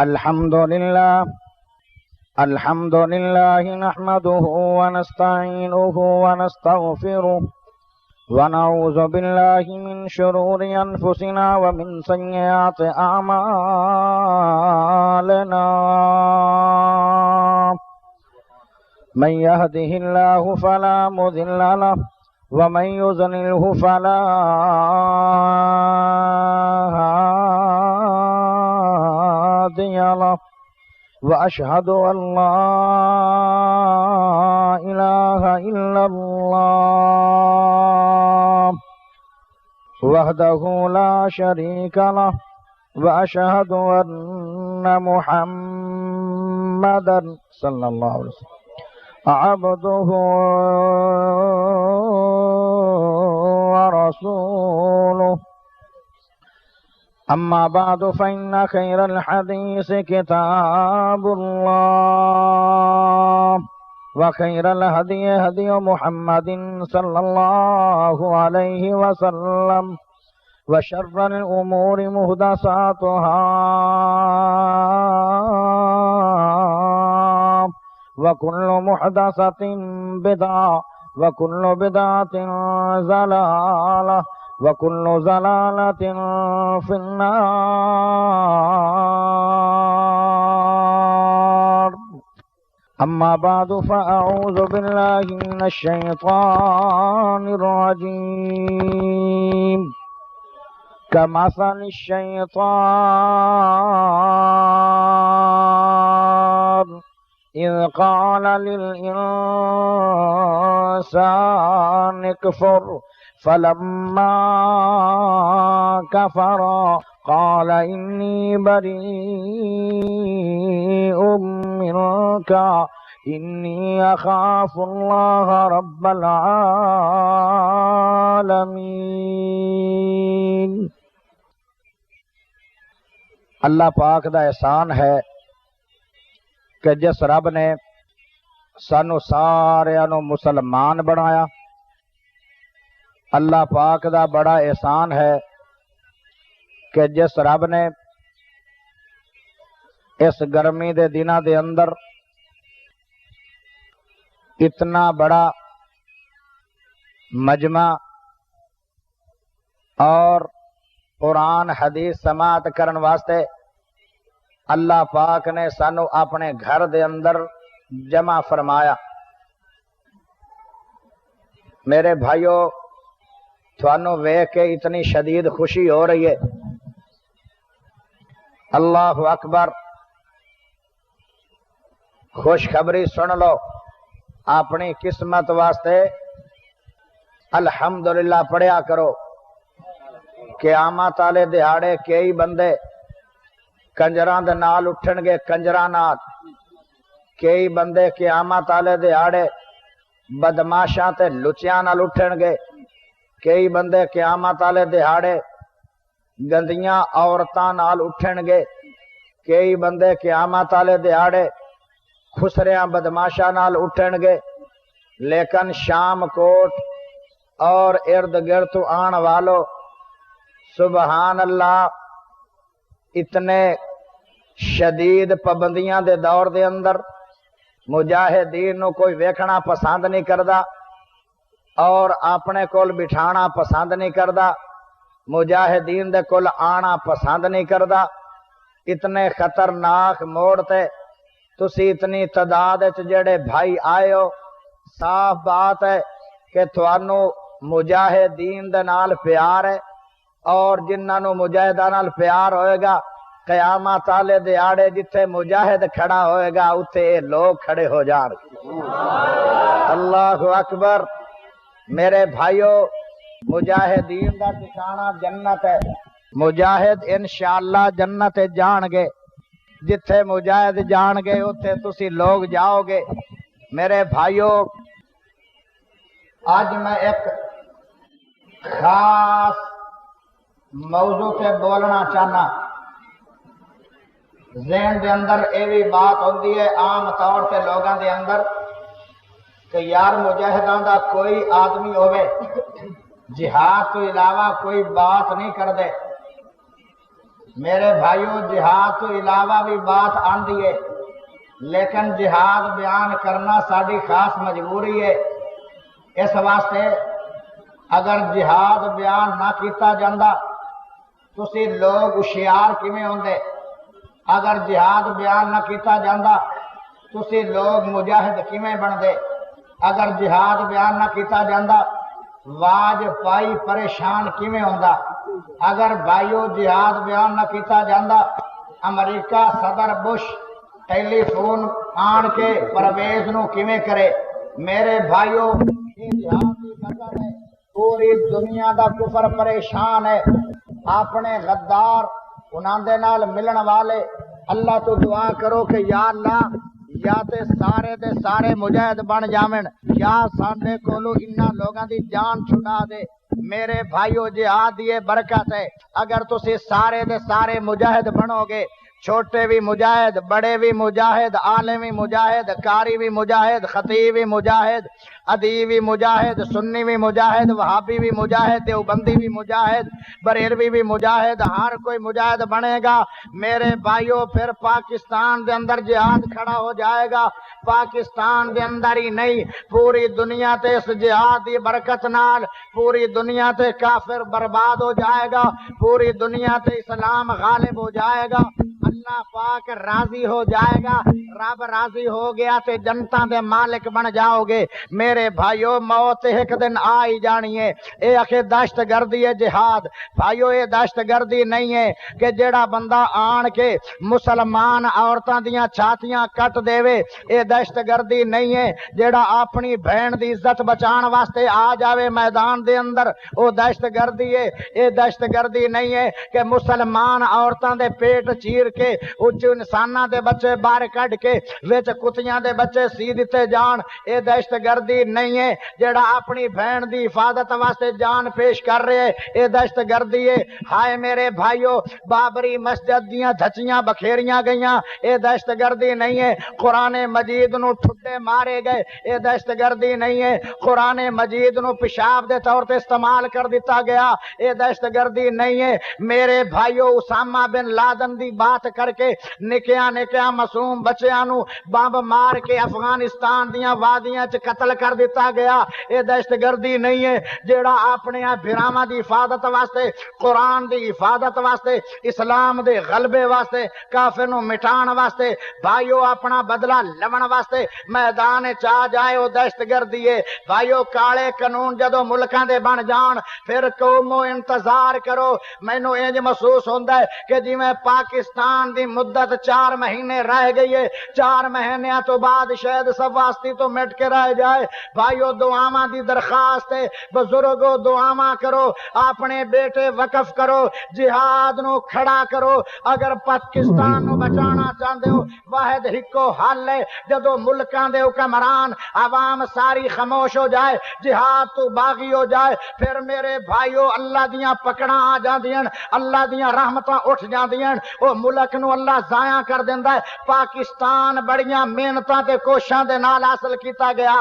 الحمد لله نحمده ونستعينه ونستغفره ونعوذ بالله من شرور أنفسنا ومن سيئات أعمالنا. من يهده الله فلا مضل له ومن يضلله فلا هادي له، وأشهد أن لا إله إلا الله وحده لا شريك له، وأشهد أن محمدا صلى الله عليه وسلم عبده ورسوله. أما بعد فإن خير الحديث كتاب الله، وخير الهدي هدي محمد صلى الله عليه وسلم، وشر الأمور محدثاتها، وكل محدثة بدعة، وكل بدعة ضلالة، وكل ضلالة في النار. أما بعد فأعوذ بالله من الشيطان الرجيم. كمثل الشيطان إذ قال للإنسان اكفر فلما كفر قال إني بريء منك إني أخاف الله رب العالمين۔ اللہ پاک دا احسان ہے کہ جس رب نے سانو سارے نو مسلمان بنایا، اللہ پاک دا بڑا احسان ہے کہ جس رب نے اس گرمی دے دناں دے اندر اتنا بڑا مجمع اور قرآن حدیث سماعت کرن واسطے اللہ پاک نے سانو اپنے گھر دے اندر جمع فرمایا۔ میرے بھائیو، تھانو ویکھ کے اتنی شدید خوشی ہو رہی ہے۔ اللہ اکبر، خوشخبری سن لو، اپنی قسمت واسطے الحمدللہ پڑھیا کرو۔ قیامت والے دہاڑے کئی بندے کنجراں دے نال اٹھن گے، کنجراں نال۔ کئی بندے قیامت والے دہاڑے بدماشاں تے لچیاں نال اٹھن گے۔ کئی بندے قیامت والے دہاڑے گندیاں عورتاں نال اٹھن گے۔ کئی بندے قیامت والے دہاڑے خسریاں بدماشاں نال اٹھن گے۔ لیکن شام کوٹ اور ارد گرد تو آن والو، سبحان اللہ، اتنے شدید پابندیاں دے دور دے اندر مجاہدین نو کوئی ویکھنا پسند نہیں کردا اور اپنے کول بٹھانا پسند نہیں کردا، مجاہدین دے کول آنا پسند نہیں کردا۔ اتنے خطرناک موڑ تے تسی اتنی تعداد وچ جڑے بھائی آئے ہو، صاف بات ہے کہ تھانو مجاہدین دے نال پیار ہے، اور جنہاں نو مجاہداں نال پیار ہوئے گا، قیامت والے دیہاڑے جتھے مجاہد کھڑا ہوئے گا اتھے یہ لوگ کھڑے ہو جان گے۔ اللہ اکبر۔ میرے بھائیو، مجاہدین دا ٹھکانہ جنت ہے۔ مجاہد انشاءاللہ جنت جان گے، جتھے مجاہد جان گے اتھے تسی لوگ جاؤ گے۔ میرے بھائیو، آج میں ایک خاص موضوع پہ بولنا چاہنا۔ ذہن دے اندر ایوی بات ہوندی ہے عام طور سے لوگاں دے اندر کہ یار مجاہداں دا کوئی آدمی ہوئے جہاد تو علاوہ کوئی بات نہیں کر دے۔ میرے بھائیوں جہاد تو علاوہ بھی بات آندی ہے، لیکن جہاد بیان کرنا ساری خاص مجبوری ہے۔ اس واسطے اگر جہاد بیان نہ کیتا جاندہ تسی لوگ ہوشیار کیویں ہوندے؟ اگر جہاد بیان نہ کیتا جاندہ تسی لوگ مجاہد کیویں بندے؟ اگر جہاد بیان نہ کیتا جاندہ واج پائی پریشان کیویں ہوندا؟ اگر بھائیو جہاد بیان نہ کیتا جاندہ امریکہ صدر بش ٹیلی فون آن کے پرویز نو کیویں کرے؟ میرے بھائیو یہ جہاد کی قدر ہے، پوری دنیا دا کفر پریشان ہے، اپنے غدار انہاں دے نال ملن والے اللہ تو دعا کرو کہ یا اللہ یا تے سارے دے سارے مجاہد بن جاون یا ساڈے کولو انہاں لوگاں دی جان چھڑا دے۔ میرے بھائیو جہاد یہ برکت ہے، اگر تسی سارے دے سارے مجاہد بنو گے، چھوٹے بھی مجاہد، بڑے بھی مجاہد، عالم بھی مجاہد، قاری بھی مجاہد، خطیب بھی مجاہد، ادیب بھی مجاہد، سنی بھی مجاہد، وہابی بھی مجاہد، دیوبندی بھی مجاہد، بریلوی بھی مجاہد، ہر کوئی مجاہد بنے گا میرے بھائیوں، پھر پاکستان دے اندر جہاد کھڑا ہو جائے گا۔ پاکستان دے اندر ہی نہیں، پوری دنیا تے اس جہاد دی برکت نال پوری دنیا تے کافر برباد ہو جائے گا، پوری دنیا تے اسلام غالب ہو جائے گا، اللہ پاک راضی ہو جائے گا۔ رب راضی ہو گیا تے جنتاں دے مالک بن جاؤ گے۔ میرے بھائیو موت ایک دن آ ہی جانی ہے۔ اے اکھے دہشت گردی ہے جہاد، بھائیو اے دہشت گردی نہیں ہے کہ جیڑا بندہ آن کے مسلمان عورتاں دیاں چھاتیاں کٹ دے وے، اے دہشت گردی نہیں ہے۔ جیڑا اپنی بہن دی عزت بچان واسطے آ جاوے میدان دے اندر، او دہشت گردی ہے۔ اے دہشت گردی نہیں ہے کہ مسلمان عورتاں دے پیٹ چیر کے اچ انساناں دے بچے باہر کڈ کے وچ کتیاں دے بچے سی دتے جان، اے دہشت گردی نہیں ہے۔ جیڑا اپنی بہن دی حفاظت واسطے جان پیش کر رہے اے دہشت گردی ہے۔ ہائے میرے بھائیو بابری مسجد دیاں دھچیاں بکھیریاں گئیاں، اے دہشت گردی نہیں ہے۔ قرآن مجید نو ٹھڈے مارے گئے، اے دہشت گردی نہیں ہے۔ قرآن مجید نو پیشاب دے طور تے استعمال کر دیتا گیا، اے دہشت گردی نہیں ہے۔ میرے بھائیو اسامہ بن لادن دی بات کر کے نکیاں نکیاں معصوم بچیاں نو بمب مار کے افغانستان دیاں وادیاں چ قتل کر دیتا گیا، اے دہشت گردی نہیں ہے۔ جیڑا اپنے بھراواں دی حفاظت واسطے، قرآن دی حفاظت واسطے، اسلام دے غلبے واسطے، کافر نو مٹان واسطے، بھائیو اپنا بدلہ لون واسطے میدان چا جائے، او دہشت گردی ہے۔ بھائیو کالے قانون جدو ملکاں دے بن جان پھر قومو انتظار کرو۔ مینوں انج محسوس ہوندا ہے کہ جی میں پاکستان دی مدت 4 مہینے رہ گئی ہے، 4 مہینیاں تو بعد شاید سواستی تو مٹ کے رہ جائے۔ بھائیو دعاواں دی درخواست ہے، بزرگو دعاواں کرو، اپنے بیٹے وقف کرو، جہاد نو کھڑا کرو۔ اگر پاکستان نو بچانا چاہندے ہو واحد ہکو حل ہے، جدو ملکاں دے حکمران عوام ساری خاموش ہو جائے، جہاد تو باغی ہو جائے، پھر میرے بھائیو اللہ دیاں پکڑاں آ جاندیاں، اللہ دیاں رحمتاں اٹھ جاندیاں، او ملک نو اللہ ضائع کر دیندا ہے۔ پاکستان بڑیاں محنتاں تے کوششاں دے نال حاصل کیتا گیا۔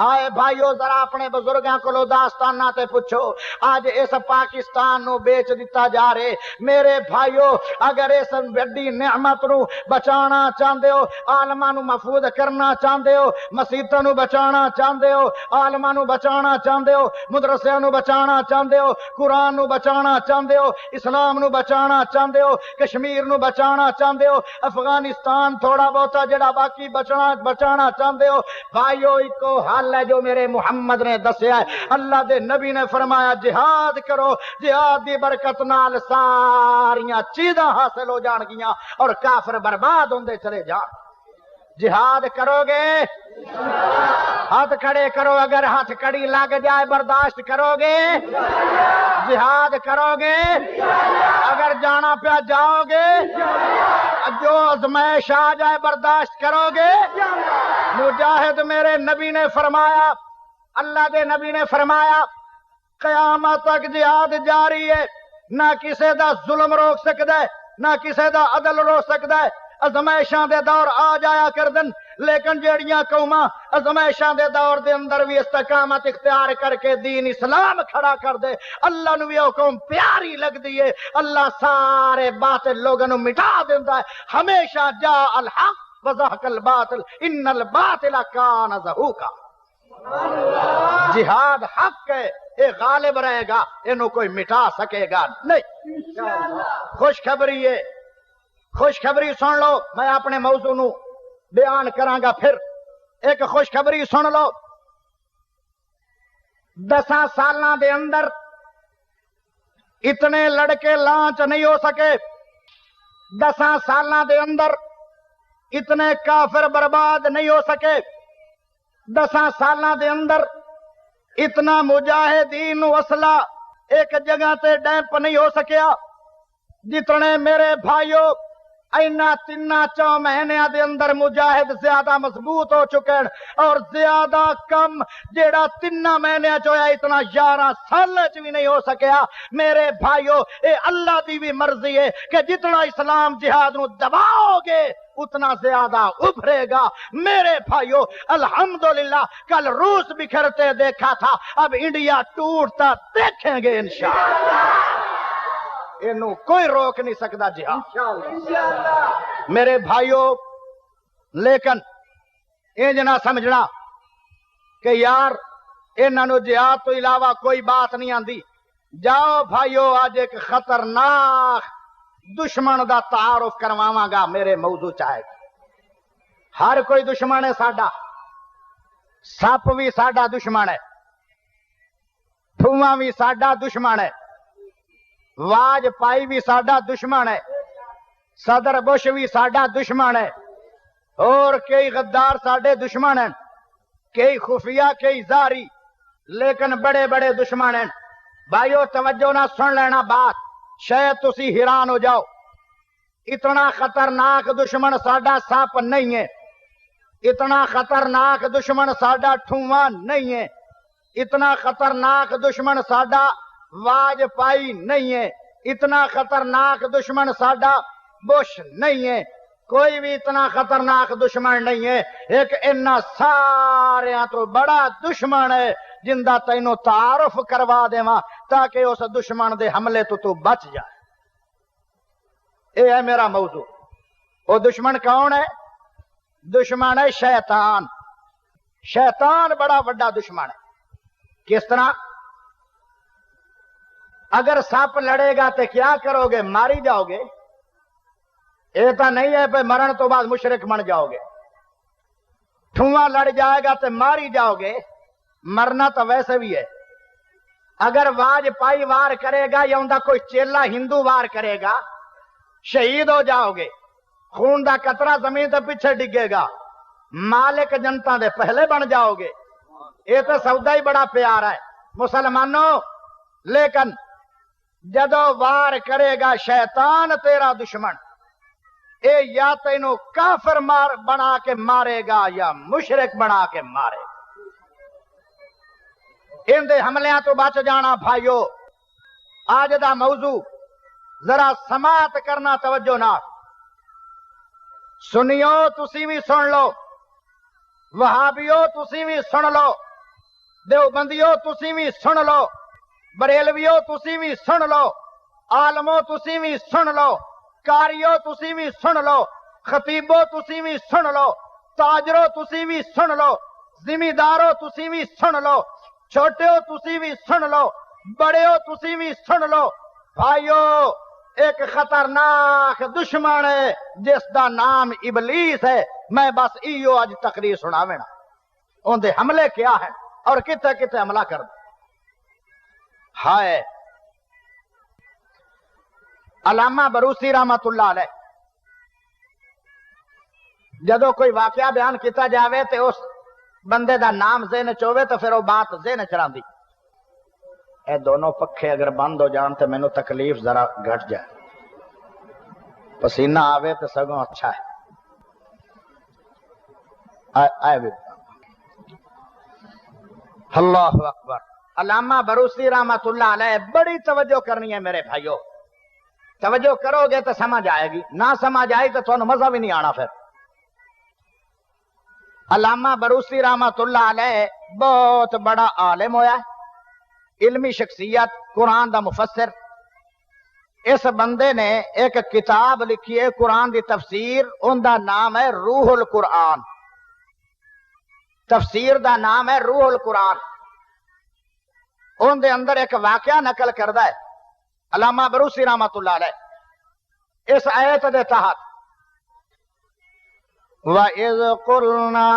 آئے بھائیو ذرا اپنے بزرگاں کولو داستاناں تے پوچھو، آج اس پاکستان نو بیچ دتا جا رہے۔ میرے بھائیو اگر اس بڑی نعمت نو بچانا چاہندے ہو، عالماں نو محفوظ کرنا چاہندے ہو، مسیتاں نو بچانا چاہندے ہو، عالماں نو بچانا چاہندے ہو، مدرسیاں نو بچانا چاہندے ہو، قرآن نو بچانا چاہندے ہو، اسلام نو بچانا چاہندے ہو، کشمیر نو بچانا چاہندے ہو، افغانستان تھوڑا بہتا جڑا باقی بچانا چاہندے ہو، بھائیو ایکو حل ہے جو میرے محمد نے دسیا ہے۔ اللہ دے نبی نے فرمایا جہاد کرو، جہاد دی برکت نال ساریاں چیزاں حاصل ہو جان گیاں اور کافر برباد ہوندے چلے جان۔ جہاد کرو گے، ہاتھ کھڑے کرو، اگر ہاتھ کڑی لگ جائے برداشت کرو گے؟ جہاد کرو گے؟ اگر جانا پہ جاؤ گے؟ جو آزمائش آ جائے برداشت کرو گے؟ مجاہد میرے نبی نے فرمایا، اللہ دے نبی نے فرمایا قیامت تک جہاد جاری ہے، نہ کسے دا ظلم روک سکدا ہے، نہ کسے دا عدل روک سکدا ہے۔ ازمائشاں دے دور آ جایا کردن، لیکن جیڑیاں قوماں ازمائشاں دے دور دے اندر بھی استقامت اختیار کر کے دین اسلام کھڑا کر دے، اللہ نو بھی وہ قوم پیاری لگ دیئے، اللہ سارے باطل لوگوں نو مٹا دیندہ ہے۔ ہمیشہ جا الحق وزہق الباطل ان الباطل کان زہوقا۔ جہاد حق ہے، یہ غالب رہے گا، انہوں کوئی مٹا سکے گا نہیں۔ خوشخبری ہے، خوشخبری سن لو، میں اپنے موضوع نو بیان کراں گا پھر۔ ایک خوشخبری سن لو، 10 سالاں دے اندر اتنے لڑکے لانچ نہیں ہو سکے، 10 سالاں دے اندر اتنے کافر برباد نہیں ہو سکے، 10 سالاں دے اندر اتنا مجاہدین وصلہ ایک جگہ تے ڈیمپ نہیں ہو سکیا جتنے میرے بھائیوں اینا 3-4 مہینیاں دے اندر مجاہد زیادہ مضبوط ہو چکے ہیں، اور زیادہ کم جیڑا 3 مہینیاں جو ہے اتنا 11 سالے چ بھی نہیں ہو سکیا۔ میرے بھائیوں اے اللہ دی بھی مرضی ہے کہ جتنا اسلام جہاد نو دباؤ گے اتنا زیادہ ابھرے گا۔ میرے بھائیوں الحمدللہ کل روس بکھرتے دیکھا تھا، اب انڈیا ٹوٹتا دیکھیں گے انشاءاللہ، انہوں کوئی روک نہیں سکتا جہاد۔ میرے بھائیوں لیکن انج نہ سمجھنا کہ یار انہاں نو جہاد تو علاوہ کوئی بات نہیں آندی۔ جاؤ بھائیوں، آج ایک خطرناک دشمن دا تعارف کرواواں گا، میرے موضوع چاہے گا۔ ہر کوئی دشمن ہے ساڈا، سپ بھی ساڈا دشمن ہے، ٹھواں بھی ساڈا دشمن ہے، واجپائی بھی ساڈا دشمن ہے، صدر بش بھی ساڈا دشمن ہے، اور کئی غدار ساڈے دشمن ہیں، کئی خفیہ کئی ظاہری، لیکن بڑے بڑے دشمن ہیں۔ بھائیو توجہ نہ سن لینا بات، شاید تسی حیران ہو جاؤ، اتنا خطرناک دشمن ساڈا سپ نہیں ہے، اتنا خطرناک دشمن ساڈا ٹھواں نہیں ہے، اتنا خطرناک دشمن ساڈا واجپائی نہیں ہے، اتنا خطرناک دشمن ساڈا بش نہیں ہے، کوئی بھی اتنا خطرناک دشمن نہیں ہے۔ ایک انہاں ساریاں تو بڑا دشمن ہے جن دا تینوں تعارف کروا دیواں تاکہ اس دشمن دے حملے تو بچ جائے۔ اے ہے میرا موضوع۔ وہ دشمن کون ہے؟ دشمن ہے شیطان۔ شیطان بڑا بڑا دشمن ہے۔ کس طرح؟ اگر سپ لڑے گا تو کیا کرو گے؟ ماری جاؤ گے؟ یہ تو نہیں ہے پہ مرن تو بعد مشرک بن جاؤ گے۔ ٹھواں لڑ جائے گا تو ماری جاؤ گے، مرنا تو ویسے بھی ہے۔ اگر واجپائی وار کرے گا یا اندہ کوئی چیلا ہندو وار کرے گا، شہید ہو جاؤ گے، خون دا قطرہ زمین تے پیچھے ڈگے گا، مالک جنتا دے پہلے بن جاؤ گے۔ یہ تو سودا ہی بڑا پیارا ہے مسلمانوں۔ لیکن جدو وار کرے گا شیطان تیرا دشمن، اے یا تینوں کافر بنا کے مارے گا یا مشرک بنا کے مارے گا۔ ان دے حملیاں تو بچ جانا بھائیو۔ آج دا موضوع ذرا سماعت کرنا، توجہ نہ سنیو، تسی بھی سن لو، وہابیو تسی بھی سن لو، دیوبندیو تسی بھی سن لو، بریلویو تسی بھی سن لو، عالمو تسی بھی سن لو، کاریو تسی بھی سن لو، خطیبو تسی بھی سن لو، تاجرو تسی بھی سن لو، زمیندارو تسی بھی سن لو، چھوٹیو تسی بھی سن لو، بڑیو تسی بھی سن لو۔ بھائیو ایک خطرناک دشمن ہے جس دا نام ابلیس ہے۔ میں بس ایو آج تقریر سناویں نا، ان دے حملے کیا ہیں اور کتے کتے حملہ کر دے۔ ہائے علامہ بروسی رحمت اللہ علیہ جدو کوئی واقعہ بیان کیتا جاوے تو اس بندے دا نام ذہن چوے تو پھر وہ بات ذہن چڑھا دی۔ اے دونوں پکھے اگر بند ہو جان تو مینوں تکلیف ذرا گھٹ جائے، پسینہ آوے تو سگوں اچھا ہے۔ آئے بھی اللہ اکبر۔ علامہ بروسی رحمت اللہ علیہ بڑی توجہ کرنی ہے میرے بھائیو، توجہ کرو گے تو سمجھ آئے گی، نہ سمجھ آئی تو تھوڑا مزہ بھی نہیں آنا۔ پھر علامہ بروسی رحمت اللہ علیہ بہت بڑا عالم ہویا، علمی شخصیت، قرآن دا مفسر۔ اس بندے نے ایک کتاب لکھی ہے قرآن دی تفسیر، ان دا نام ہے روح القرآن۔ تفسیر دا نام ہے روح القرآن۔ ان دے اندر ایک واقعہ نقل کردہ ہے علامہ بروسی رحمت اللہ علیہ اس آیت دے تحت، وَإِذْ قُلْنَا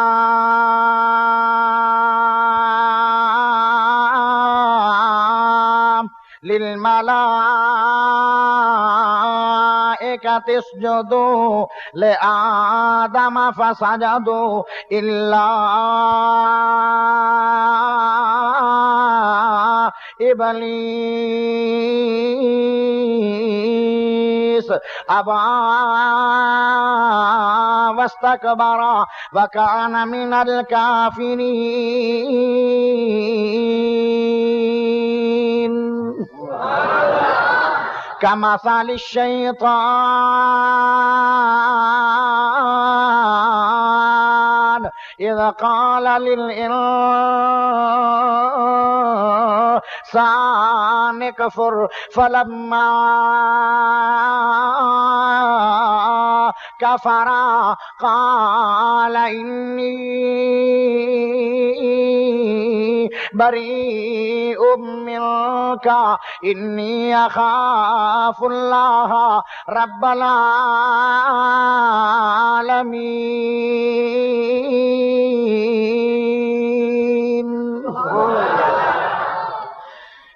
لِلْمَلَائِكَةِ اسْجُدُوا لِآدَمَ فَسَجَدُوا إِلَّا إِبْلِيسَ أَبَى وَاسْتَكْبَرَ وَكَانَ مِنَ الْكَافِرِينَ۔ كَمَثَلِ الشَّيْطَانِ إِذْ قَالَ لِلْإِنسَانِ اكْفُرْ فَلَمَّا كَفَرَ قَالَ إِنِّي بَرِيءٌ مِّنكَ إِنِّي أَخَافُ اللَّهَ رَبَّ العالمین۔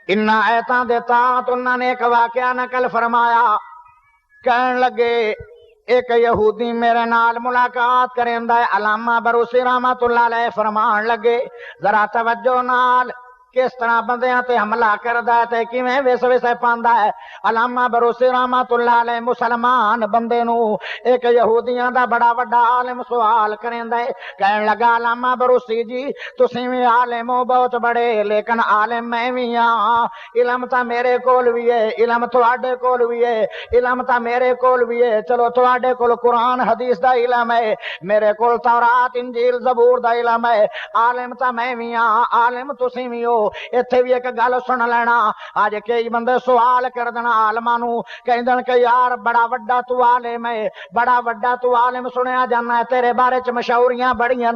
ان آیتاں دے تحت انہوں نے ایک واقعہ نقل فرمایا، کہن لگے ایک یہودی میرے نال ملاقات کریندا ہے، علامہ بروسی رحمت اللہ علیہ فرمان لگے ذرا توجہ نال کس طرح بندیاں تے حملہ کردا ہے تے کیویں وس وسے پاندا ہے۔ علامہ بروسی رحمت اللہ علیہ مسلمان بندے نو ایک یہودیاں دا بڑا وڈا عالم سوال کریندا ہے، کہن لگا علامہ بروسی جی تسی وی عالم ہو بہت بڑے، لیکن عالم میں وی ہاں، علم تا میرے کول وی ہے، علم تواڈے کول وی ہے، علم تا میرے کول وی ہے، چلو تواڈے کول قرآن حدیث دا علم ہے، میرے کول تورات انجیل زبور دا علم ہے، عالم تا میں وی ہاں، عالم تسی وی ہو۔ اتھے بھی ایک گل سن لینا، آج کئی بندے سوال کر دینا عالماں نو، کہندن کہ یار بڑا وڈا تو عالم ہے، بڑا وڈا تو عالم سنیا جانا ہے، تیرے بارے چ مشہوریاں بڑیاں،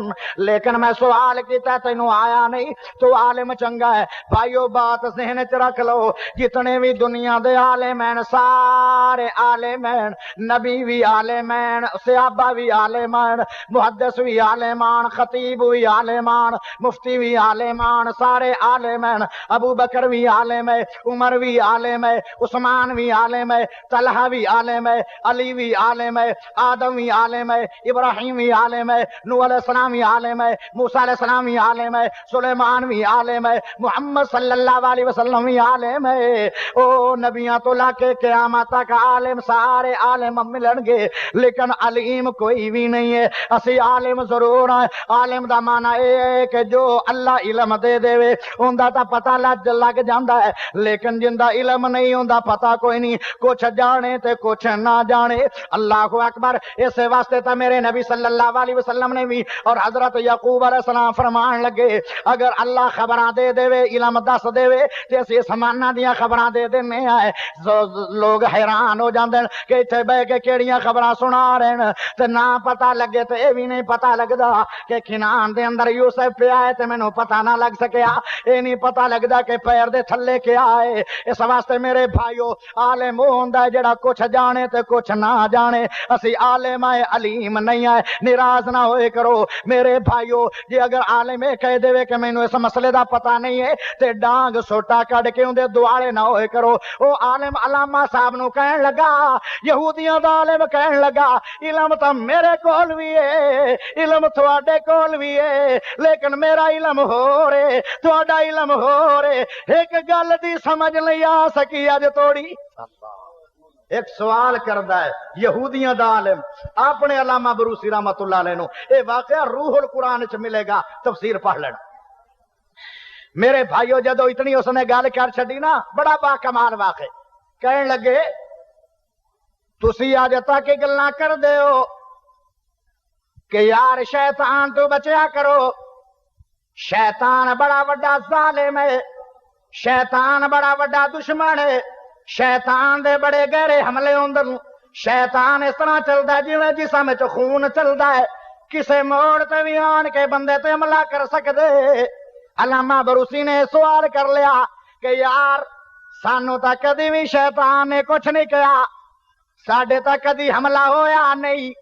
لیکن میں سوال کیتا تینوں آیا نہیں، تو عالم چنگا ہے۔ بھائیو بات ذہن چ رکھ لو، جتنے بھی دنیا دے عالم ہیں سارے عالم ہیں، نبی بھی عالم ہیں، صحابہ بھی عالم ہیں، محدث بھی عالم ہیں، خطیب بھی عالم ہیں، مفتی بھی عالم ہیں، سارے عالم ہیں۔ ابو بکر بھی عالم ہے، عمر بھی عالم ہے، عثمان بھی عالم ہے، طلحہ بھی عالم ہے، علی بھی عالم ہے، آدم بھی عالم ہے، ابراہیم بھی عالم ہے، نوح علیہ السلام بھی عالم ہے، موسیٰ علیہ السلام بھی عالم ہے، سلیمان بھی عالم ہے، محمد صلی اللہ علیہ وسلم بھی عالم ہے۔ او نبیاں تو لا کے قیامت تک عالم سارے عالم ملن گے، لیکن علیم کوئی بھی نہیں ہے۔ اسی عالم ضرور ہیں۔ عالم دا معنی اے ہے کہ جو اللہ علم دے دے اوندا تا پتہ لگ جاندا ہے، لیکن جندا علم نہیں ہوندا پتہ کوئی نہیں، کچھ جانے تے کچھ نہ جانے۔ اللہ اکبر۔ اس واسطے تا میرے نبی صلی اللہ علیہ وسلم نے بھی اور حضرت یعقوب علیہ السلام فرمان لگے، اگر اللہ خبراں دے دے علم دس دے تے اسی سماناں دیاں خبراں دے دینے آئے۔ لوگ حیران ہو جاندے کہ ایتھے بہ کے کیڑیاں خبراں سنا رہے ہیں تے نہ پتہ لگے تے اے بھی نہیں پتہ لگدا کہ کنان دے اندر یوسف پیا ہے تے مینوں پتہ نہ لگ سکیا، اے نہیں پتہ لگدا کہ پیر دے تھلے کیا ہے۔ اس واسطے میرے بھائیو عالم ہوندا ہے جڑا کچھ جانے تے کچھ نہ جانے۔ اسی عالم ہے علیم نہیں ہے، ناراض نہ ہوئے کرو میرے بھائیو۔ جی اگر عالم کہہ دے کہ مینوں اس مسئلے دا پتہ نہیں ہے تے ڈانگ سوٹا کڈ کے اون دے دوالے نہ ہوئے کرو۔ او عالم علامہ صاحب نو کہن لگا، یہودیاں دا عالم کہن لگا، علم تا میرے کول بھی ہے، علم تواڈے کول بھی ہے، لیکن میرا علم ہو رے تواڈا علم ہو رے، ایک گل دی سمجھ نہیں آ سکی اج توڑی۔ ایک سوال کردا ہے یہودیاں دا عالم اپنے علامہ بروسی رحمت اللہ علیہ نو، اے واقعہ روح القرآن چ ملے گا، تفسیر پڑھ لینا۔ میرے بھائیو جدو اتنی اس نے گل کر چھڈی نا، بڑا با کمال واقع، کہن لگے تسی اج تک گلاں کر دے ہو، کہ یار شیطان تو بچیا کرو، شیطان بڑا وڈا ظالم ہے، شیطان بڑا وڈا دشمن ہے، شیطان دے بڑے گہرے حملے ہوندے، شیطان اس طرح چلدا جویں جسم وچ خون چلدا ہے، کسے موڑ تے بھی آن کے بندے تے حملہ کر سکدے۔ علامہ بروسی نے سوال کر لیا کہ یار سانو تا کدی بھی شیطان نے کچھ نہیں کہا، ساڈے تا کدی حملہ ہویا نہیں،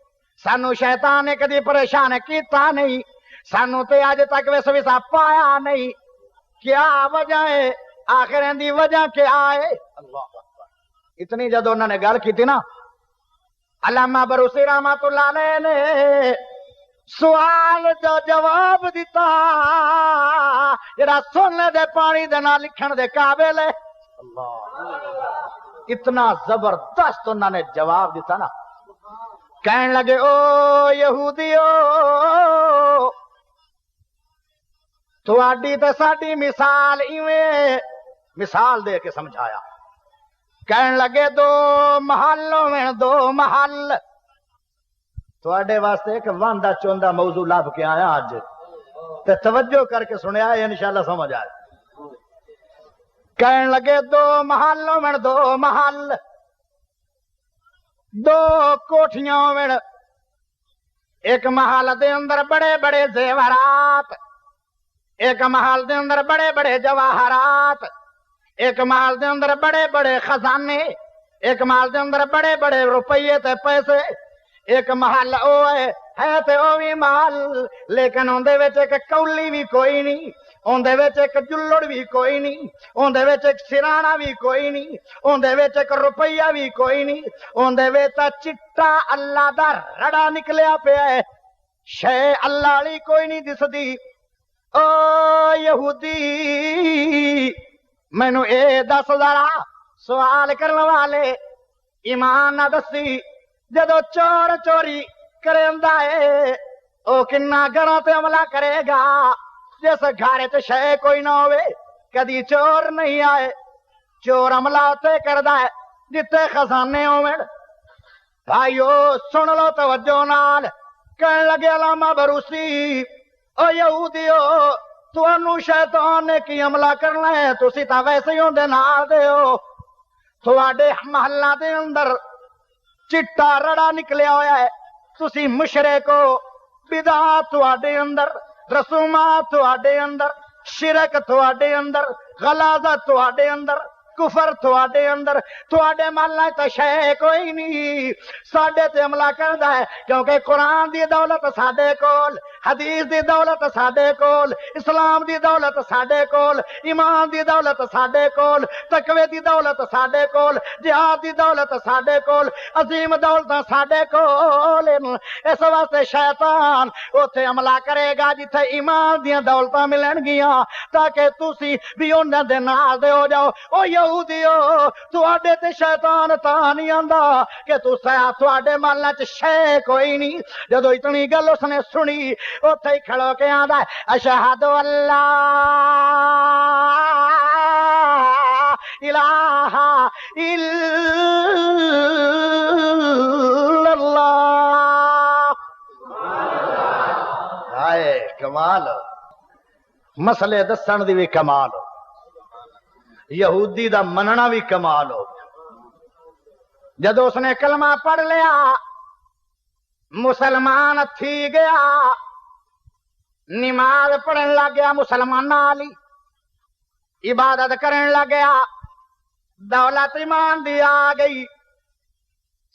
سانو شیطان نے کدی پریشان کیتا نہیں، سانو تے اج تک وسوسہ پایا نہیں، کیا وجہ ہے؟ آخر دی وجہ کیا ہے؟ اللہ اکبر۔ اتنی جدو انہوں نے گل کی تھی نا، علامہ بروسی رحمۃ اللہ علیہ نے سوال جو جواب دیتا جڑا سونے دے پانی دے نال لکھن دے قابل ہے، اللہ اتنا زبردست انہوں نے جواب دیتا نا، کہنے لگے او یہودیو تواڈی تے ساڈی مثال ایویں، مثال دے کے سمجھایا، کہنے لگے دو محلوں میں دو محل، تواڈے واسطے ایک واندا چوندا موضوع لب کے آیا اج تے توجہ کر کے سنیا انشاءاللہ سمجھ آئے۔ کہنے لگے دو محلوں میں دو محل، دو کوٹھیاں میں، ایک محل دے اندر بڑے بڑے زیورات، ایک محل دے اندر بڑے بڑے جواہرات، ایک محل دے اندر بڑے بڑے خزانے، ایک محل دے اندر بڑے بڑے روپیے تے پیسے، ایک محل او ہے تے او بھی محل لیکن اندے وچ ایک کولی بھی کوئی نہیں، اندے وچ ایک جلڑ بھی کوئی نہیں، اندے وچ ایک سرانا بھی کوئی نہیں، اندے وچ ایک روپیہ بھی کوئی نہیں، اندے وچ چٹا اللہ دا رڑا نکلیا پیا ہے، شے اللہ والی کوئی نہیں دسدی۔ او یہودی مینو اے دس ذرا سوال کرنے والے ایمان نہ دسی، جدو چور چوری کریندا ہے او کنا گھراں تے حملہ کرے گا، جس گھر تے شے کوئی نہ ہوئے کدی چور نہیں آئے، چور حملہ تے کردا ہے جتے خزانے ہوئے۔ بھائیو سن لو توجہ نال، کہنے لگے علامہ بروسی او یہودیو تانوں شیطان نے کی حملہ کرنا ہے، تسی تا ویسے ہی ہوندے نال دے ہو، تواڈے محلہ دے اندر چٹا رڑا نکلیا ہویا ہے، تسی مشرک ہو، بدعات تواڈے اندر، رسومات تواڈے اندر، شرک تواڈے اندر، غلاظت تواڈے اندر، کفر تواڈے اندر، تواڈے محلہ تے شے کوئی نہیں، ساڈے تے حملہ کردا ہے کیونکہ قرآن دی دولت ساڈے کول، حدیث دی دولت ساڈے کول، اسلام دی دولت ساڈے کول، ایمان دی دولت ساڈے کول، تقوی دی دولت ساڈے کول، جہاد دی دولت ساڈے کول، عظیم دولت ساڈے کول، اس واسطے شیطان اوتھے حملہ کرے گا جتھے ایمان دیاں دولتاں ملن گیاں تاکہ تسی بھی انہاں دے نال دے ہو جاؤ۔ او یہودیو تواڈے تے شیطان تاں نہیں آندا کہ تواڈے محلہ چ شے کوئی نہیں، جدو اتنی گل اس نے سنی اوتھے ہی کھڑو کے آندا ہے اشہد اللہ الہ الا اللہ۔ ہائے کمال، مسئلے دسن دی بھی کمال ہو، یہودی دا مننا بھی کمال ہو۔ جدو اس نے کلمہ پڑھ لیا مسلمان تھی گیا، نماز پڑھن لگ گیا مسلمان والی، عبادت کرن لگ گیا، دولت ایمان دی آ گئی،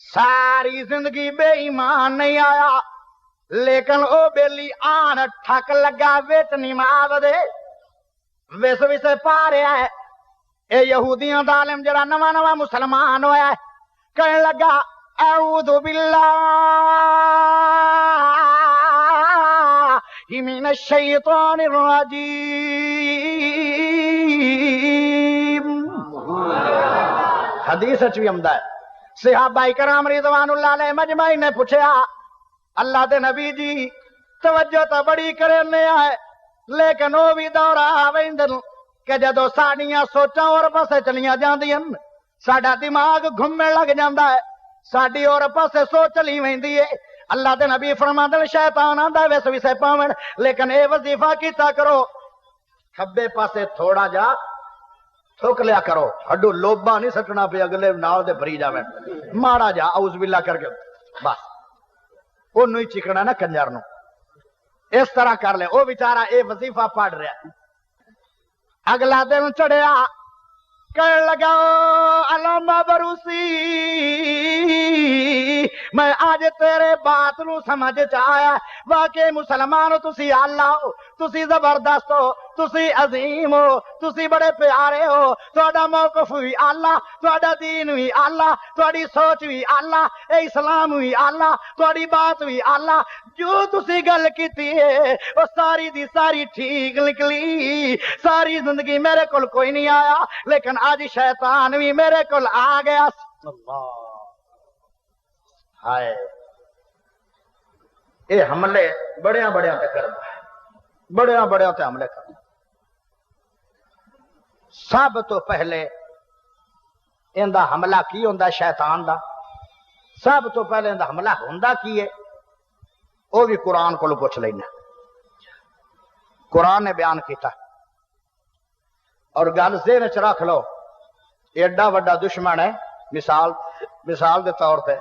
ساری زندگی بے ایمان نہیں آیا، لیکن او بیلی آن ٹھک لگا وچ نماز دے وس وسے پا رہا ہے۔ اے یہودیاں دا عالم جڑا نواں نواں مسلمان ہویا ہے کہنے لگا اعوذ باللہ من الشیطان الرجیم۔ حدیث بھی آمدا ہے، صحابہ کرام رضوان اللہ علیہ مجمعین نے پوچھا اللہ دے نبی جی توجہ تو بڑی کرنے ہے لیکن وہ بھی دورہ آویندن کہ جدو ساڑیاں سوچاں اور پاسے چلیاں جاندیاں ساڑا دماغ گھومنے لگ جاندا ہے، ساڑی اور پاسے سوچ لی ویندی ہے، اللہ دے نبی فرماندے شیطان آندا ویس وسے پاون لیکن اے وظیفہ کیتا کرو کھبے پاسے تھوڑا جا تھوک لیا کرو ہڈو لوبا نہیں سٹنا پہ اگلے نال دے بھری جاویں ماڑا جا اعوذ باللہ کر کے بس او نہیں چکنا نا کنجر نو اس طرح کر لے او بیچارہ اے وظیفہ پڑھ رہا اگلا دن چڑھیا کہنے لگا علامہ بروسی میں آج تیرے بات نو سمجھ چاہیا واقعی مسلمان تسی اللہ ہو تسی زبردست ہو تسی عظیم ہو تسی بڑے پیارے ہو تہاڈا موقف بھی اللہ تہاڈا دین بھی اللہ تہاڈی سوچ بھی اللہ اے اسلام بھی اللہ تہاڈی بات بھی اللہ جو تسی گل کیتی ہے وہ ساری دی ساری ٹھیک نکلی ساری زندگی میرے کول کوئی نہیں آیا لیکن آج شیطان بھی میرے کول آ گیا اللہ ہائے اے حملے بڑیاں بڑیاں تے کردا ہے بڑیاں بڑیاں تے حملے کردا سب تو پہلے اندا حملہ کی ہوندا شیطان دا سب تو پہلے اندا حملہ ہوندا کی ہے وہ بھی قرآن کو پوچھ لینا قرآن نے بیان کیتا اور گل ذہن وچ رکھ لو ایڈا وڈا دشمن ہے مثال دے طور پہ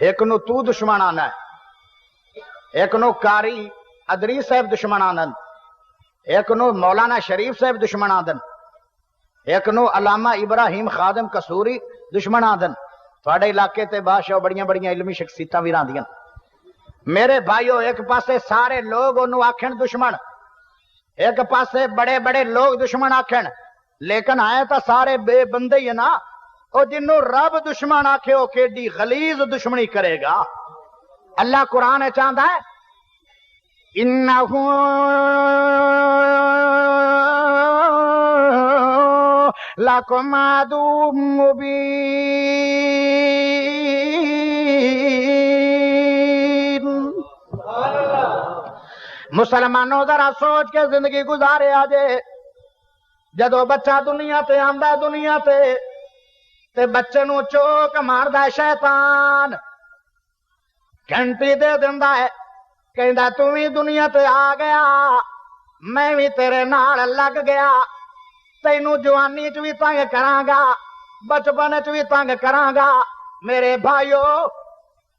ایک نو تو دشمن آنا ہے ایک نو قاری ادری صاحب دشمن آنن ایک نو مولانا شریف صاحب دشمن آدن ایک نو علامہ ابراہیم خادم قصوری دشمن آدن تھوڑے علاقے تے بادشاہ بڑیاں بڑیاں علمی شخصیتاں بھی راندیاں میرے بھائیو ایک پاسے سارے لوگ انہوں آکھن دشمن ایک پاسے بڑے بڑے لوگ دشمن آکھن لیکن آئے تا سارے بے بندے ہی نا او جنہوں رب دشمن آکھے او کیڈی غلیظ دشمنی کرے گا اللہ قرآن چاہتا ہے انہو لکم عدو مبین مسلمانوں ذرا سوچ کے زندگی گزارے آجے جدو بچہ دنیا تے آندا دنیا تے بچے نو چوک ماردا شیطان گھنٹی دے دیندا ہے کہندا تو بھی دنیا تے آ گیا میں بھی تیرے نال لگ گیا تینوں جوانی چ بھی تنگ کراں گا بچپن چ بھی تنگ کراں گا میرے بھائیو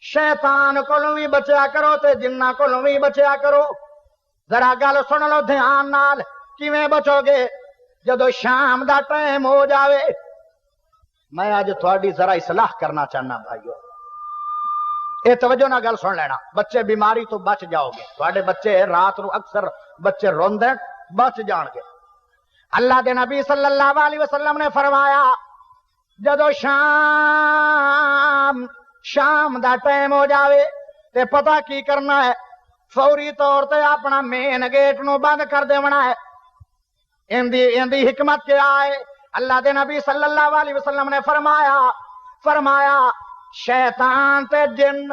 شیطان کولوں بھی بچیا کرو تے جنہ کولوں بھی بچیا کرو ذرا گل سن لو دھیان نال کیویں بچو گے جدو شام دا ٹائم ہو جاوے میں آج تھوڑی ذرا اصلاح کرنا چاہنا بھائیو اے توجہ نہ گل سن لینا بچے بیماری تو بچ جاؤ گے تھوڑے بچے رات نو اکثر بچے روندے بچ جان گے اللہ دے نبی صلی اللہ علیہ وسلم نے فرمایا جدو شام دا ٹائم ہو جاوے تے پتہ کی کرنا ہے فوری طور تے اپنا مین گیٹ نو بند کر دیونا ہے اندی حکمت کیا ہے اللہ دے نبی صلی اللہ علیہ وسلم نے فرمایا شیطان تے جن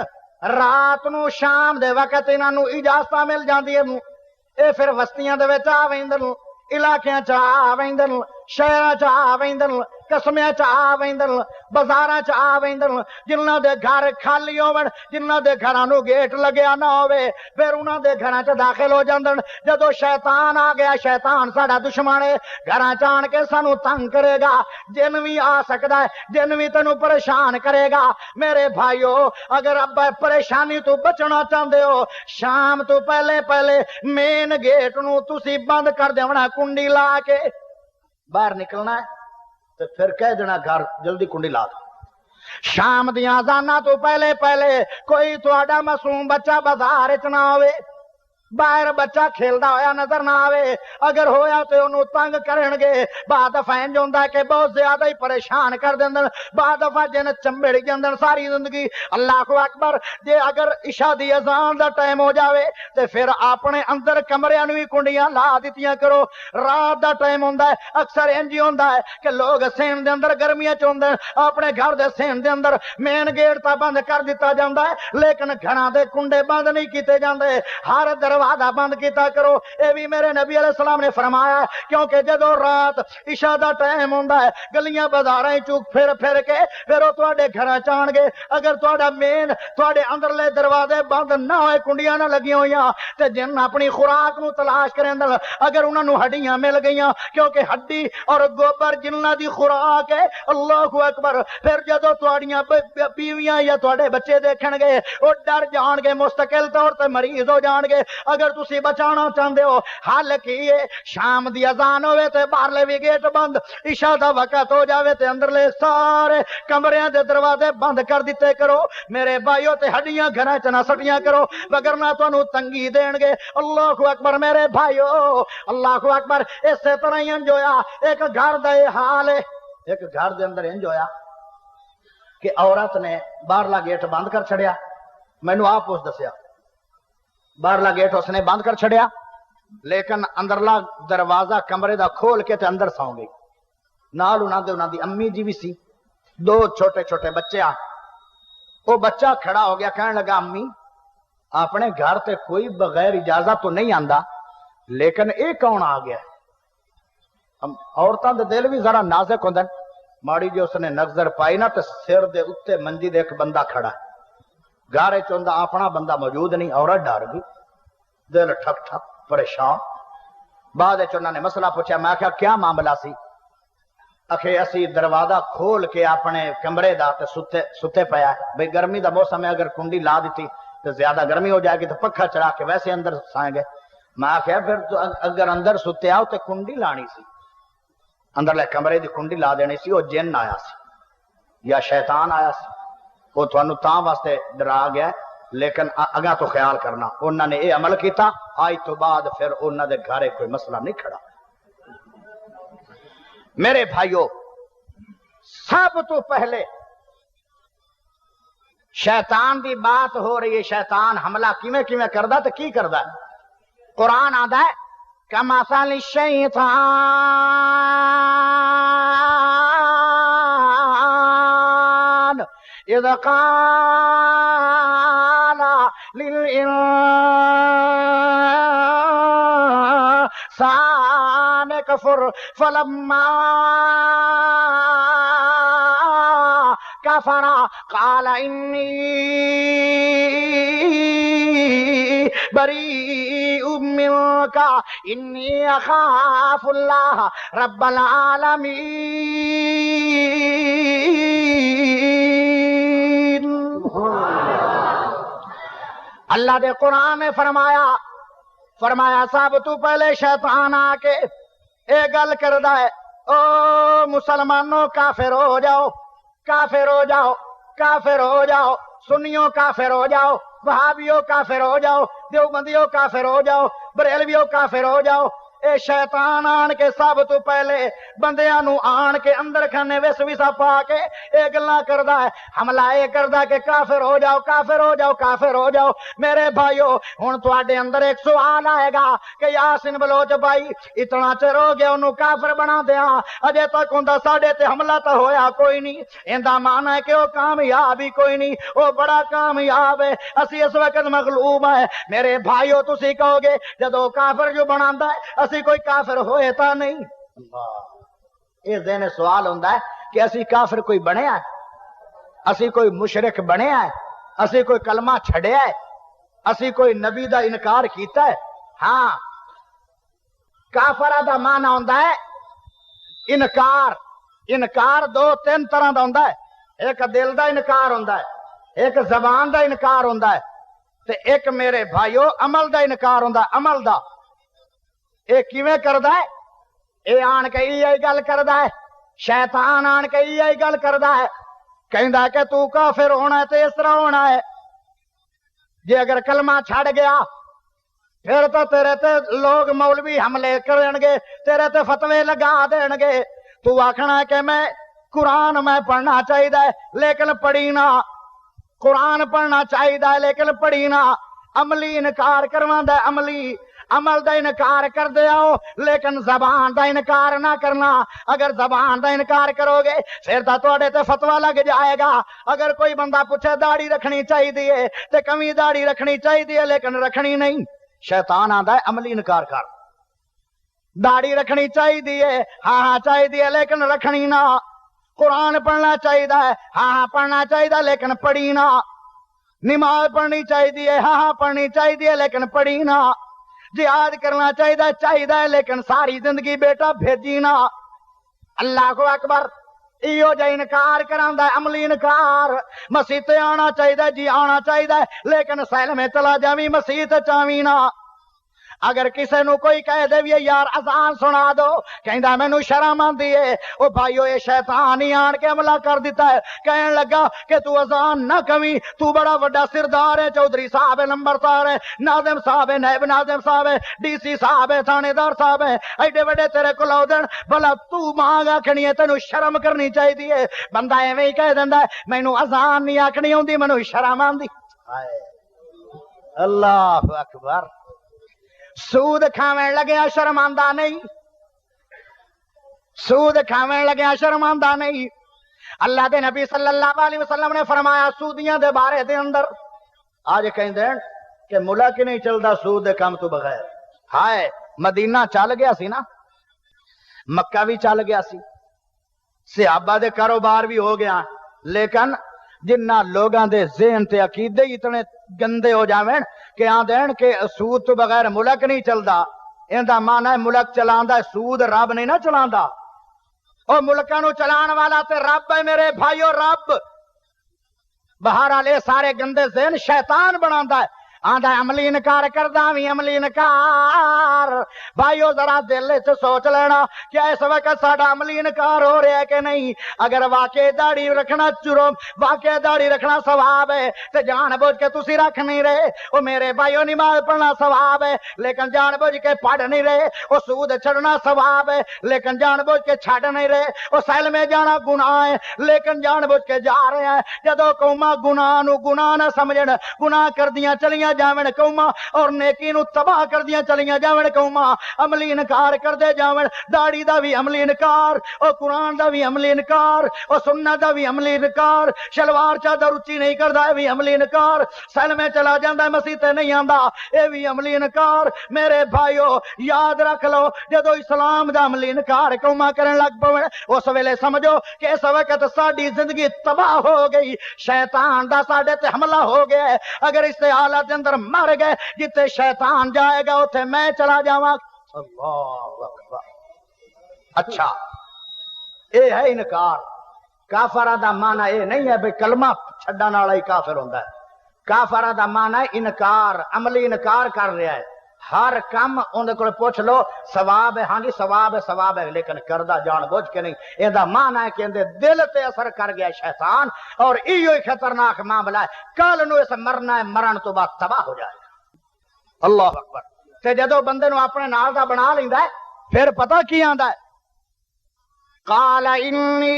رات نو شام دے وقت انہاں نو اجازت مل جاندی ہے اے پھر وستیاں دے وچ آ ویندن علاقیاں چ آ ویندن شہراں چ آ ویندن قسمیاں چ آ ویندن بازاراں چ آ ویندن جنہاں دے گھر خالی ہون جنہاں دے گھراں نو گیٹ لگیا نہ ہوے پھر انہاں دے گھراں چ داخل ہو جاندن جدو شیطان آ گیا شیطان ساڈا دشمن ہے گھراں چ آن کے سانو تنگ کرے گا جن بھی آ سکدا ہے جن بھی تینوں پریشان کرے گا میرے بھائیو اگر اب پریشانی تو بچنا چاہندے ہو شام تو پہلے مین گیٹ نو تسی بند کر دیونا کنڈی لا کے باہر نکلنا ہے تو پھر کہہ دینا گھر جلدی کنڈی لا دو شام دیاں اذاناں تو پہلے کوئی تہاڈا معصوم بچہ بازار وچ نہ ہوے باہر بچہ کھیلدا ہویا نظر نہ آوے اگر ہویا تے انہوں تنگ کرن گے بعد دفعہ انج ہوندا ہے کہ بہت زیادہ ہی پریشان کر دیندن بعد دفعہ جن چمبڑ جاندن ساری زندگی اللہ اکبر جے اگر عشاء دی اذان دا ٹائم ہو جاوے تے پھر اپنے اندر کمریاں نوں وی کنڈیاں لا دتیاں کرو رات دا ٹائم ہوندا ہے اکثر انج ہی ہوندا ہے کہ لوگ سین دے اندر گرمیاں چ ہوندے اپنے گھر دے سین دے اندر مین گیٹ تا بند کر دتا جاندا ہے لیکن گھراں دے کنڈے بند نہیں کیتے جاندے ہر دروازہ بند کیتا کرو. اے بھی میرے نبی علیہ السلام نے فرمایا کیونکہ جدو رات عشاء دا ٹائم ہوندا ہے گلیاں بازاراں چوک پھر پھر کے پھر وہ تواڈے گھراں چان گے. اگر تواڈا مین تواڈے اندرلے دروازے بند نہ ہوئے کنڈیاں نہ لگی ہوئیاں تے جن اپنی خوراک نو تلاش کرن اگر انہاں نو ہڈیاں مل گئیاں کیونکہ ہڈی اور گوبر جنہاں دی خوراک ہے. اللہ اکبر. پھر جدو تواڈیاں بیویاں یا تواڈے بچے دیکھن گے وہ ڈر جان گے مستقل طور تے مریض ہو جان گے. اگر تسی بچانا چاہندے ہو حل کی ہے شام دی اذان ہوے تے باہرلے بھی گیٹ بند عشاء دا وقت ہو جاوے تے اندرلے سارے کمریاں دے دروازے بند کر دیتے کرو میرے بھائیو تے ہڈیاں گھراں چ نہ سٹیاں کرو وگرنہ تانوں تنگی دین گے. اللہ اکبر میرے بھائیو اللہ اکبر. اسی طرح ہی انج ہویا ایک گھر دا حال ہے ایک گھر دے اندر انج ہویا کہ عورت نے باہرلا گیٹ بند کر چھڑیا. مینوں آپ اس دسیا باہرلا گیٹ اس نے بند کر چھڑیا لیکن اندرلا دروازہ کمرے دا کھول کے تے اندر سو گئی. نال انہاں دی امی جی بھی سی دو چھوٹے چھوٹے بچے آ. وہ بچہ کھڑا ہو گیا کہنے لگا امی اپنے گھر تے کوئی بغیر اجازت تو نہیں آندا لیکن اے کون آ گیا. عورتاں دے دل بھی ذرا نازک ہوندے ماڑی جو اس نے نظر پائی نا تے سر دے اتے منجی دے ایک بندہ کھڑا ہے گارے چوندا اپنا بندہ موجود نہیں. عورت ڈر گئی دل ٹھک ٹھک پریشان. بعد انہوں نے مسئلہ پوچھا. میں کہا کیا معاملہ سی؟ اکھے اسی دروازہ کھول کے اپنے کمرے دا تے ستے پیا ہے بھئی گرمی دا موسم ہے اگر کنڈی لا دیتی تو زیادہ گرمی ہو جائے گی تو پکھا چڑھا کے ویسے اندر سائیں گے. میں کہا پھر تو اگر اندر ستے آؤ تو کنڈی لانی سی اندرلے کمرے دی کنڈی لا دینی سی. وہ جن آیا سی یا شیطان آیا سی وہ تھانوں تاں واسطے ڈرا گیا لیکن اگاں تو خیال کرنا انہوں نے یہ عمل کیتا آج تو بعد پھر انہوں دے گھرے کوئی مسئلہ نہیں کھڑا. میرے بھائیو سب تو پہلے شیطان دی بات ہو رہی ہے. شیطان حملہ کیویں کیویں کردا تے کی کردا ہے؟ قرآن آندا ہے کمثل الشیطان اذ قال للانسان کفر فلما کفر قال انی بریء منک انی اخاف اللہ رب العالمین. اللہ دے قرآن میں فرمایا سب تو پہلے شیطان آ کے اے گل کردا ہے او مسلمانوں کافر ہو جاؤ کافر ہو جاؤ کافر ہو جاؤ سنیوں کافر ہو جاؤ وہابیوں کافر ہو جاؤ دیوبندیوں کافر ہو جاؤ بریلویوں کافر ہو جاؤ. اے شیطان آن کے سب تو پہلے بندیاں نو آن کے اندر کھانے وسوسہ پا کے اے گلاں کردا ہے حملہ اے کردا کہ کافر ہو جاؤ کافر ہو جاؤ کافر ہو جاؤ. میرے بھائیو ہن تواڈے اندر ایک سوال آئے گا کہ یاسین بلوچ بھائی اتنا چر ہو گیا انہوں کافر بنا دیاں اجے تک ہوندا ساڈے تے حملہ تو ہویا کوئی نہیں. ایندا معنی ہے کہ وہ کامیاب ہی کوئی نہیں وہ بڑا کامیاب ہے اسی اس وقت مغلوب ہے. میرے بھائیو تسی کہو گے جدو کافر جو بناندا ہے اسی کوئی کافر ہوئے تا نہیں. یہ ذہن سوال ہوندہ ہے کہ اسی کافر کوئی بنیا ہے اسی کوئی مشرک بنیا ہے اسی کوئی کلمہ چھڑیا ہے اسی کوئی نبی دا انکار کیتا ہے. ہاں کافرہ دا معنی ہوندہ ہے انکار دو تین طرح دا ہوندہ ہے. ایک دل دا انکار ہوندہ ہے ایک زبان دا انکار ہوندہ ہے تے ایک میرے بھائیو عمل دا انکار ہوندہ ہے. عمل دا اے کیویں کردا ہے اے آن کے یہی گل کردا ہے شیطان آن کے یہی گل کردا ہے کہندا کہ تو کافر ہونا ہے تے اس طرح ہونا ہے جے اگر کلمہ چھڑ گیا پھر تو تیرے تے لوگ مولوی حملے کرن گے تیرے تے فتوے لگا دین گے. تو آکھنا ہے کہ میں قرآن میں پڑھنا چاہیے لیکن پڑھی نہ قرآن پڑھنا چاہیے لیکن پڑھی نہ عملی انکار کرواندہ ہے عمل دا انکار کر دے آؤ لیکن زبان دا انکار نہ کرنا. اگر زبان دا انکار کرو گے پھر تو تواڈے تے فتوی لگ جائے گا. اگر کوئی بندہ پوچھے داڑھی رکھنی چاہیے تے کمی داڑھی رکھنی چاہیے لیکن رکھنی نہیں شیطان آندا ہے عملی انکار کر. داڑھی رکھنی چاہیے، ہاں ہاں چاہیے لیکن رکھنی نہ. قرآن پڑھنا چاہیے، ہاں ہاں پڑھنا چاہیے لیکن پڑھی نہ. نماز پڑھنی چاہیے، ہاں ہاں پڑھنی چاہیے لیکن پڑھی نہ. جہاد کرنا چاہیے لیکن ساری زندگی بیٹا بھیجی نہ. اللہ کو اکبر. ایو جا انکار کراندا ہے عملی انکار. مسیح تے آنا چاہیے، جی آنا چاہیے لیکن سیل میں چلا جاویں مسیح تے چاویں نہ. اگر کسی نو کوئی کہہ دے بھی یار اذان سنا دو، کہندا مینوں شرم آندی ہے. او بھائیو یہ شیطان ہی آن کے حملہ کر دیتا ہے. کہن لگا کہ تو اذان نہ کمی، تو بڑا بڑا سردار ہے، چودھری صاحب ہے، نمبردار ہے، ناظم صاحب ہے، نائب ناظم صاحب ہے، ڈی سی صاحب ہے، تھانے دار صاحب ہے، ایڈے بڑے تیرے کو لاؤدن بھلا تو مانگ آکھنی ہے، تینوں شرم کرنی چاہیے. بندہ ایویں ہی کہہ دیندا ہے مینوں اذان نہیں آکھنی ہوندی، مینوں شرم آندی. اللہ اکبر. سود کھاویں لگیا شرماندہ نہیں، سود کھاویں لگیا شرماندہ نہیں. اللہ دے نبی صلی اللہ علیہ وسلم نے فرمایا سودیاں دے بارے دے اندر. آج کہیں دین کہ ملک نہیں چلتا سود دے کام تو بغیر. ہائے مدینہ چل گیا سی نا، مکہ بھی چل گیا سی، صحابہ دے کاروبار بھی ہو گیا، لیکن جنہ لوگاں دے ذہن تے عقیدے اتنے گندے ہو جاویں کہ آندین کہ سود تو بغیر ملک نہیں چلدا. ایندا معنی ہے ملک چلاندا ہے، سود رب نہیں نہ چلاندا. او ملکاں نو چلان والا تے رب ہے میرے بھائیو، رب. بہرحال یہ سارے گندے ذہن شیطان بناندا ہے. آندا عملی انکار کردا وی عملی انکار. بھائیو ذرا دل وچ سوچ لینا کہ اس وقت ساڈا عملی انکار ہو رہا ہے کہ نہیں. اگر واقعی داڑھی رکھنا جرم، واقعی داڑھی رکھنا ثواب ہے تے جان بوجھ کے تسی رکھ نہیں رہے. او میرے بھائیو نماز پڑھنا ثواب ہے لیکن جان بوجھ کے پڑھ نہیں رہے. او سود چھڑنا ثواب ہے لیکن جان بوجھ کے چھڑ نہیں رہے. او سیل میں جانا گناہ ہے لیکن جان بوجھ کے جا رہے ہیں. جدو قوما گناہ نو گناہ نہ سمجھن، گناہ کردیاں چلیاں جاویں قوما اور نیکی نو تباہ کردیاں چلیاں جاویں قوما، عملی انکار کردے جاویں. داڑھی دا بھی عملی انکار، او قرآن دا بھی عملی انکار، او سنت دا بھی عملی انکار. شلوار چادر اچھی نہیں کردا اے بھی عملی انکار. سیل میں چلا جاندا ہے مسیح تے نہیں آندا اے بھی عملی انکار. میرے بھائیو یاد رکھ لو جدو اسلام دا عملی انکار قوما کرن لگ پویں اس ویلے سمجھو کہ اس وقت ساڈی زندگی تباہ ہو گئی. شیطان دا ساڈے تے حملہ ہو گیا ہے. اگر اس حالت اندر مر گئے جتے شیطان جائے گا اوتھے میں چلا جاواں. اللہ اکبر. اچھا اے ہے انکار. کافر دا معنی اے نہیں ہے بھئی کلمہ چھڈن والا ہی کافر ہوندا ہے. کافر دا معنی ہے انکار، عملی انکار کر رہا ہے. ہر کم اندر کو پوچھ لو ثواب ہے، ہاں جی ثواب ہے ثواب ہے لیکن کردا جان بوجھ کے نہیں. یہ معنی ہے کہ اندر دل تے اثر کر گیا شیطان اور ایو ہی خطرناک معاملہ ہے. کل نو اس مرنا ہے، مرن تو بعد تباہ ہو جائے گا. اللہ اکبر. تے جدو بندے نو اپنے نال دا بنا لیندا ہے پھر پتہ کی آندا ہے قال انی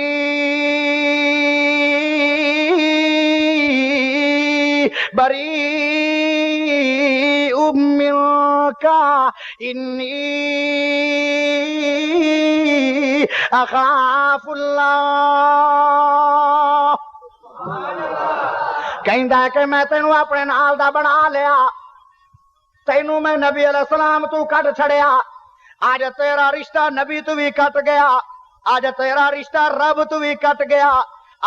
بری منک انی اخاف اللہ. کہندا کہ میں تینوں اپنے نال دا بنا لیا، تینوں میں نبی علیہ السلام تو کٹ چھڑیا. آج تیرا رشتہ نبی تو بھی کٹ گیا، آج تیرا رشتہ رب تو بھی کٹ گیا،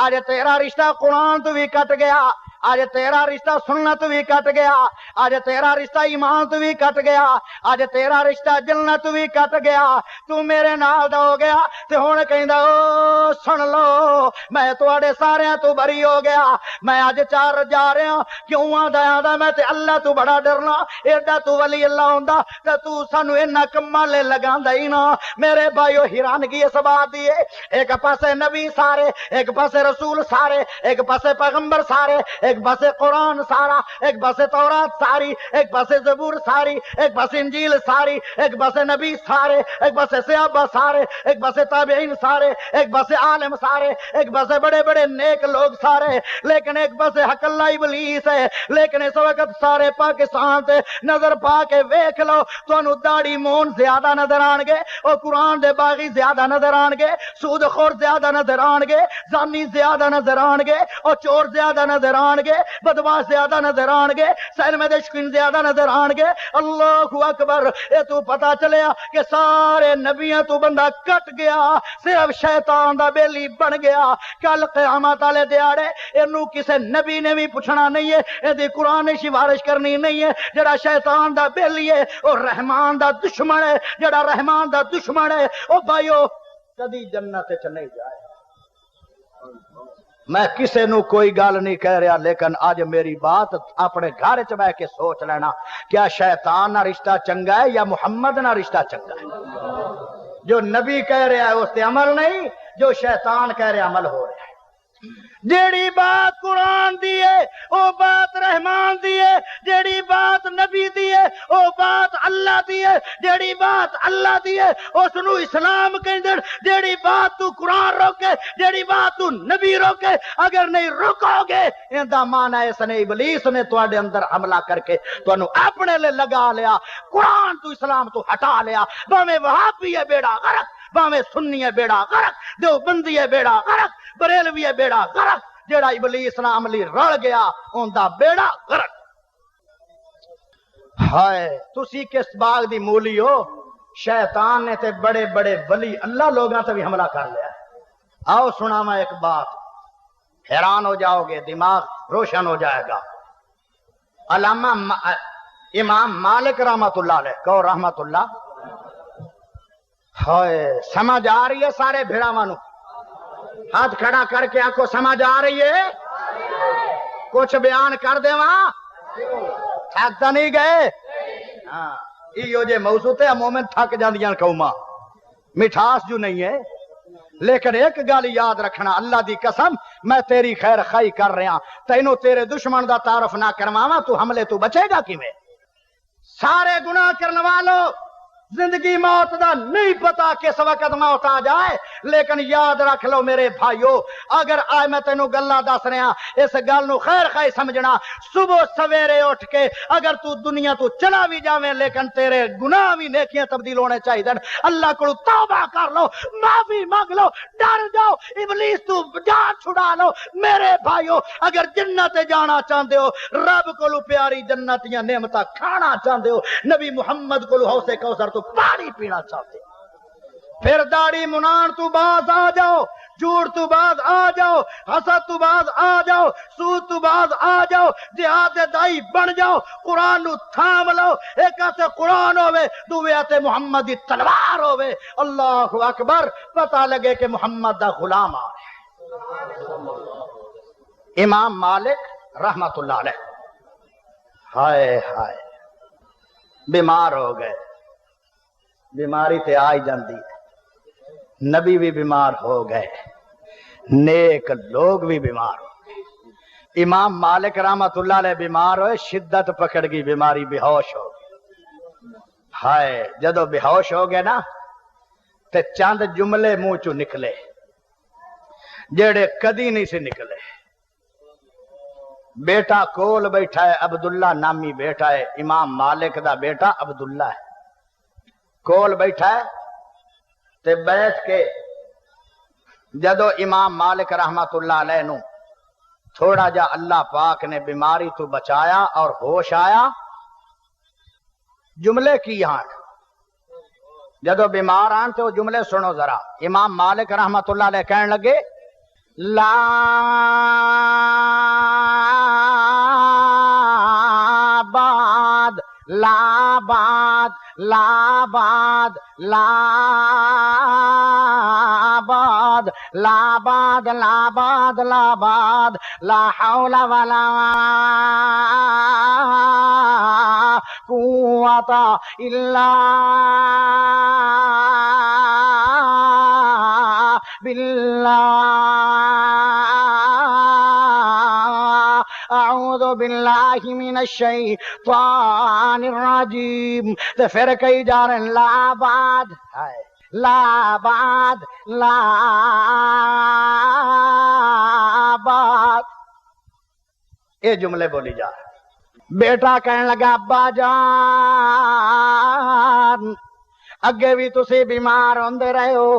آج تیرا رشتہ قرآن تو بھی کٹ گیا، آج تیرا رشتہ سنت بھی کٹ گیا، آج تیرا رشتہ ایمان تو بھی کٹ گیا، آج تیرا رشتہ جنت بھی کٹ گیا. تو میرے نال دا ہو گیا تے ہن کہندا او سن لو میں تواڈے ساریاں تو بری ہو گیا. میں اج چار جا رہا کیوں آندا میں تے اللہ تو بڑا ڈرنا. ایڈا تو ولی اللہ ہوندا تے تو سانو انہاں کماں لے لگاندا ہی نہ. میرے بھائیو حیرانگی اس بات دی ہے ایک پاسے نبی سارے، ایک پاسے رسول سارے، ایک پاسے پیغمبر سارے، ایک پاسے قرآن سارا، ایک پاسے تورات ساری، ایک پاسے زبور ساری، ایک پاسے انجیل ساری، ایک پاسے نبی سارے، ایک پاسے صحابہ سارے، ایک پاسے تابعین سارے، ایک پاسے عالم سارے، ایک پاسے بڑے بڑے نیک لوگ سارے، لیکن ایک پاسے حق اللہ ابلیس ہے. لیکن اس وقت سارے پاکستان تے نظر پا کے ویکھ لو تانوں داڑھی مون زیادہ نظر آن گے، اور قرآن دے باغی زیادہ نظر آن گے، سود خور زیادہ نظر آن گے، زانی زیادہ نظر آن گے، اور چور زیادہ نظر آن گے، بدماش زیادہ نظر آن گے، سینمے دے شکین زیادہ نظر آن گے۔ اللہ اکبر، اے تو پتا چلیا کہ سارے نبیاں تو بندہ کٹ گیا، صرف شیطان دا بیلی بن گیا۔ کل قیامت والے دیاڑے اینو کسے نبی نے بھی پوچھنا نہیں ہے، ایدی قرآن نے سفارش کرنی نہیں ہے۔ جڑا شیطان دا بیلی ہے او رحمان دا دشمن ہے، جڑا رحمان دا دشمن ہے او بھائیو کدی جنت چ نہیں جائے۔ میں کسے نو کوئی گل نہیں کہہ رہا، لیکن آج میری بات اپنے گھر چ بیٹھ کے سوچ لینا، کیا شیطان نہ رشتہ چنگا ہے یا محمد نہ رشتہ چنگا ہے؟ جو نبی کہہ رہا ہے اس تے عمل نہیں، جو شیطان کہہ رہا عمل ہو رہا ہے۔ جیڑی بات قرآن دی ہے او بات رحمان دی ہے، جیڑی بات نبی دی ہے او بات اللہ دی ہے، جیڑی بات اللہ دی ہے اس نو اسلام کہندے، جیڑی بات تو قرآن روکے، جیڑی بات تو نبی روکے، اگر نہیں روکو گے ایندا معنی ہے اس نے ابلیس نے تواڈے اندر حملہ کر کے تانوں اپنے لے لگا لیا، قرآن تو اسلام تو ہٹا لیا۔ باویں وہابی ہے بیڑا غرق، باویں سنی ہے بیڑا غرق، دیوبندی ہے بیڑا غرق، بریلوی ہے بیڑا غرق، جیڑا ابلیس نہ عملی رل گیا اوندا بیڑا غرق۔ ہائے تسی کس باغ دی مولی ہو؟ شیطان نے تے بڑے بڑے ولی اللہ لوگاں تے بھی حملہ کر لیا۔ آؤ سناواں ایک بات، حیران ہو جاؤ گے، دماغ روشن ہو جائے گا۔ علامہ امام مالک رحمت اللہ علیہ، کہو رحمت اللہ۔ ہائے سمجھ آ رہی ہے سارے بھیڑاواں نو؟ ہاتھ کھڑا کر کے آنکھوں سمجھ آ رہی ہے؟ کچھ بیان کر دے وہاں، تھکتا نہیں گئے؟ ہاں ایو جے موضوع تے مومن تھک جاندیاں قوماں، مٹھاس جو نہیں ہے۔ لیکن ایک گل یاد رکھنا، اللہ دی قسم میں تیری خیر خائی کر رہا، تینوں تیرے دشمن دا تعارف نہ کرواواں تو حملے تو بچے گا کیویں؟ سارے گناہ کرنے والوں زندگی موت دا نہیں پتا کس وقت موت آ جائے، لیکن یاد رکھ لو میرے بھائیو، اگر آج میں تینوں گلاں دس رہا، اس گل نو خیر خائی سمجھنا، صبح سویرے اٹھ کے اگر تو دنیا تو چلا بھی جاویں لیکن تیرے گناہ بھی نیکیاں تبدیل ہونے چاہیے۔ اللہ کو توبہ کر لو، معافی مانگ لو، ڈر جاؤ، ابلیس تو جان چھڑا لو۔ میرے بھائیو اگر جنت جانا چاہتے ہو، رب کو پیاری جنت یا نعمتاں کھانا چاہتے ہو، نبی محمد کو حوض کوثر تو پانی پینا چاہتے ہو، پھر داڑھی منان تو باز آ جاؤ، جھوٹ تو باز آ جاؤ، حسد تو باز آ جاؤ، سود تو باز آ جاؤ، جہاد دائی بن جاؤ، قرآن نو تھام لو، ایک ہاتھے قرآن ہوئے دوے ہاتھے محمد دی تلوار ہوئے، اللہ اکبر، پتہ لگے کہ محمد دا غلام آ رہے۔ امام مالک رحمت اللہ علیہ ہائے ہائے بیمار ہو گئے، بیماری تے آئی جاندی ہے، نبی بھی بیمار ہو گئے، نیک لوگ بھی بیمار ہو گئے۔ امام مالک رحمت اللہ علیہ بیمار ہوئے، شدت پکڑ گئی، بیماری، بے ہوش ہو گئی۔ ہائے جدو بے ہوش ہو گئے نا تے چند جملے منہ چو نکلے جیڑے کدی نہیں سے نکلے۔ بیٹا کول بیٹھا ہے، عبداللہ نامی بیٹا ہے، امام مالک دا بیٹا عبداللہ ہے، کول بیٹھا ہے تے بیٹھ کے جدو امام مالک رحمت اللہ علیہ نو تھوڑا جا اللہ پاک نے بیماری تو بچایا اور ہوش آیا، جملے کی یہاں جدو بیمار آن تو جملے سنو ذرا۔ امام مالک رحمت اللہ علیہ کہنے لگے لا باد لا باد لا باد لا باد لا باد لا باد لا باد لا حول ولا قوت الا باللہ اعوذ باللہ من الشیطان الرجیم۔ تو پھر کئی جا رہے ہیں لا باد لا باد لا باد، یہ جملے بولی جا رہے۔ بیٹا کہنے لگا ابا جان اگے بھی تسی بیمار ہوندے رہے ہو،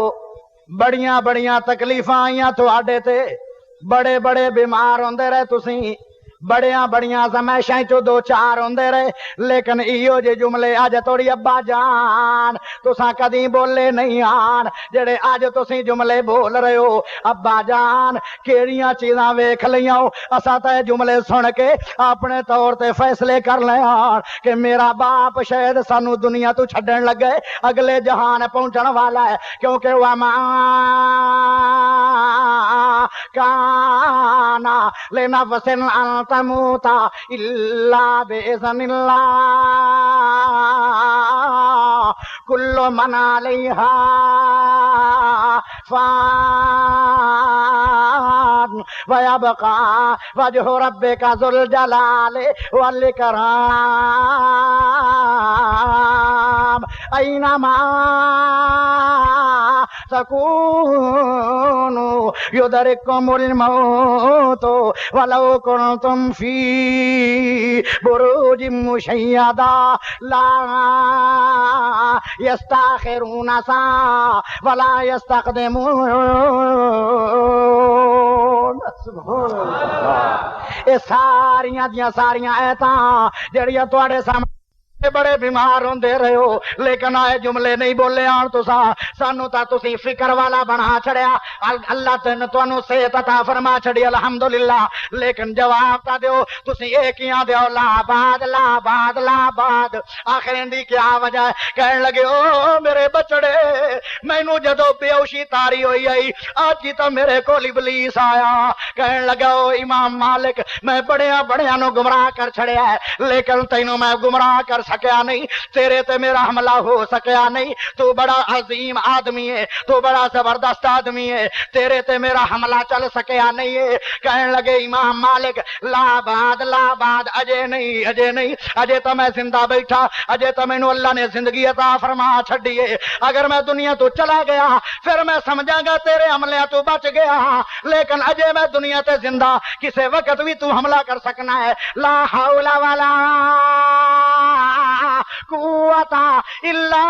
بڑیاں بڑیاں تکلیفاں آئیاں تھوڑے تے، بڑے بڑے بیمار ہوندے رہے تسی، بڑیاں بڑیاں زمائشاں چو دو چار ہوندے رہے لیکن ایو جے جملے آج توڑی ابا جان تساں کدی بولے نہیں آن جڑے آج تسی جملے بول رہے ہو ابا جان کیڑیاں چیزاں ویکھ لیاں اساں تے جملے سن کے اپنے طور تے فیصلے کر لے آن کہ میرا باپ شاید سانو دنیا تو چھڈن لگے اگلے جہان پہنچن والا ہے کیونکہ وما کانا لنفس ان تموت الا باذن اللہ کل من علیہا فان ویبقى وجہ ربک ذو الجلال والاکرام اینما تکونوا یدرککم الموت ولو کنتم فی بروج مشیدہ لا یستاخرون ساعة ولا یستقدمون سبحان اللہ اے ساریاں دیاں ساریاں ایتاں جڑیاں تواڈے سامنے بڑے بیمار ہوندے رہے ہو لیکن آئے جملے نہیں بولے آن تو سانو تا تسی فکر والا بنا چھڑیا اللہ تین تانوں صحت عطا فرما چھڑی الحمدللہ لیکن جواب تا دیو تسی ایک ہی دیو لا بعد لا بعد لا بعد آخر دی کیا وجہ ہے کہن لگے او میرے بچڑے مینوں جدو بیوشی تاری ہوئی آئی آج کی تو میرے کول ابلیس آیا کہن لگا او امام مالک میں بڑیاں نو گمراہ کر چھڑیا ہے لیکن تینوں میں گمراہ کر سکیا نہیں تیرے تے میرا حملہ ہو سکیا نہیں تو بڑا عظیم آدمی ہے تو بڑا زبردست آدمی ہے تیرے تے میرا حملہ چل سکیا نہیں ہے کہنے لگے امام مالک لا بعد اجے نہیں اجے تو میں زندہ بیٹھا اجے تو میں اللہ نے زندگی عطا فرما چھڈی ہے اگر میں دنیا تو چلا گیا پھر میں سمجھاں گا تیرے حملے تو بچ گیا لیکن اجے میں دنیا تے زندہ کسے وقت بھی تو حملہ کر سکنا ہے لا حول ولا قوت الا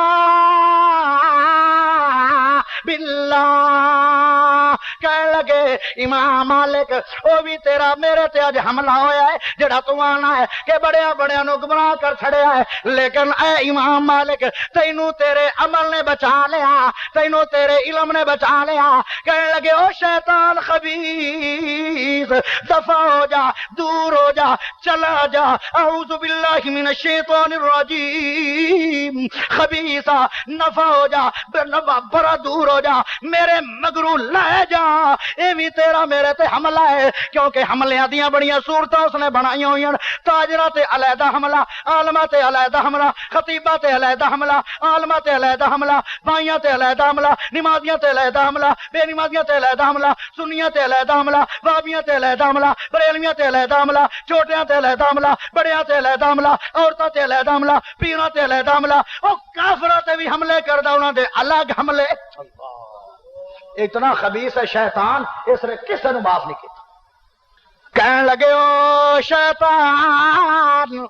باللہ کہنے لگے امام مالک او بھی تیرا میرے تے اج حملہ ہویا ہے جڑا تو آنا ہے کہ بڑے نو گمراہ کر چھڑیا ہے لیکن اے امام مالک تینوں تیرے عمل نے بچا لیا تینوں تیرے علم نے بچا لیا کہنے لگے او شیطان خبیث دفع ہو جا دور ہو جا چلا جا اعوذ باللہ من الشیطان الرجیم خبیثہ نفع ہو جا برا دور ہو جا میرے مگرو لے جا اے بھی تیرا میرے تے حملہ ہے کیونکہ حملیاں دیاں بڑیاں صورتاں اس نے بنائی ہوئی ہیں تاجرہ تے علیحدہ حملہ عالمہ تے علیحدہ حملہ خطیبہ تے علیحدہ حملہ عالمہ تے علیحدہ حملہ بائیاں تے علیحدہ حملہ نمازیاں تے علیحدہ حملہ بے نمازیاں تے علیحدہ حملہ سنیاں تے علیحدہ حملہ وابیاں تے علیحدہ حملہ بریلویاں تے علیحدہ حملہ چھوٹیاں تے علیحدہ حملہ بڑیاں تے علیحدہ حملہ عورتاں تے علیحدہ حملہ پیراں تے علیحدہ حملہ او کافراں تے بھی حملے کردا انہاں دے الگ حملے اتنا خبیث ہے شیطان اس نے کسے نو معاف نہیں کیتا کہنے لگے او شیطان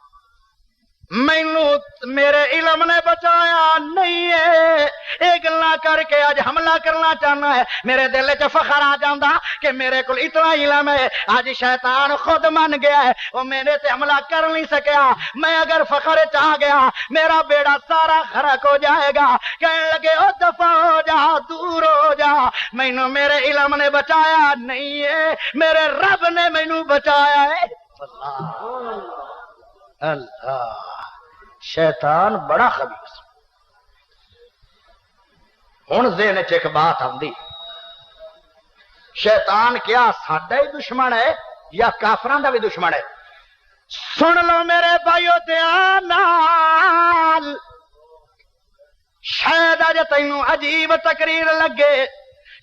مینوں میرے علم نے بچایا نہیں ہے ایک گلاں کر کے آج حملہ کرنا چاہنا ہے میرے دل چ فخر آ جاندا کہ میرے کول اتنا علم ہے آج شیطان خود من گیا ہے وہ میرے تے حملہ کر نہیں سکیا میں اگر فخر چاہ گیا میرا بیڑا سارا غرق ہو جائے گا کہنے لگے او دفع ہو جا دور ہو جا مینوں میرے علم نے بچایا نہیں ہے میرے رب نے مینوں بچایا ہے اللہ شیطان بڑا خبیث ہن ذہن چ ایک بات آندی شیطان کیا ساڈا ہی دشمن ہے یا کافراں دا بھی دشمن ہے سن لو میرے بھائیو دھیان نال شاید اج تینوں عجیب تقریر لگے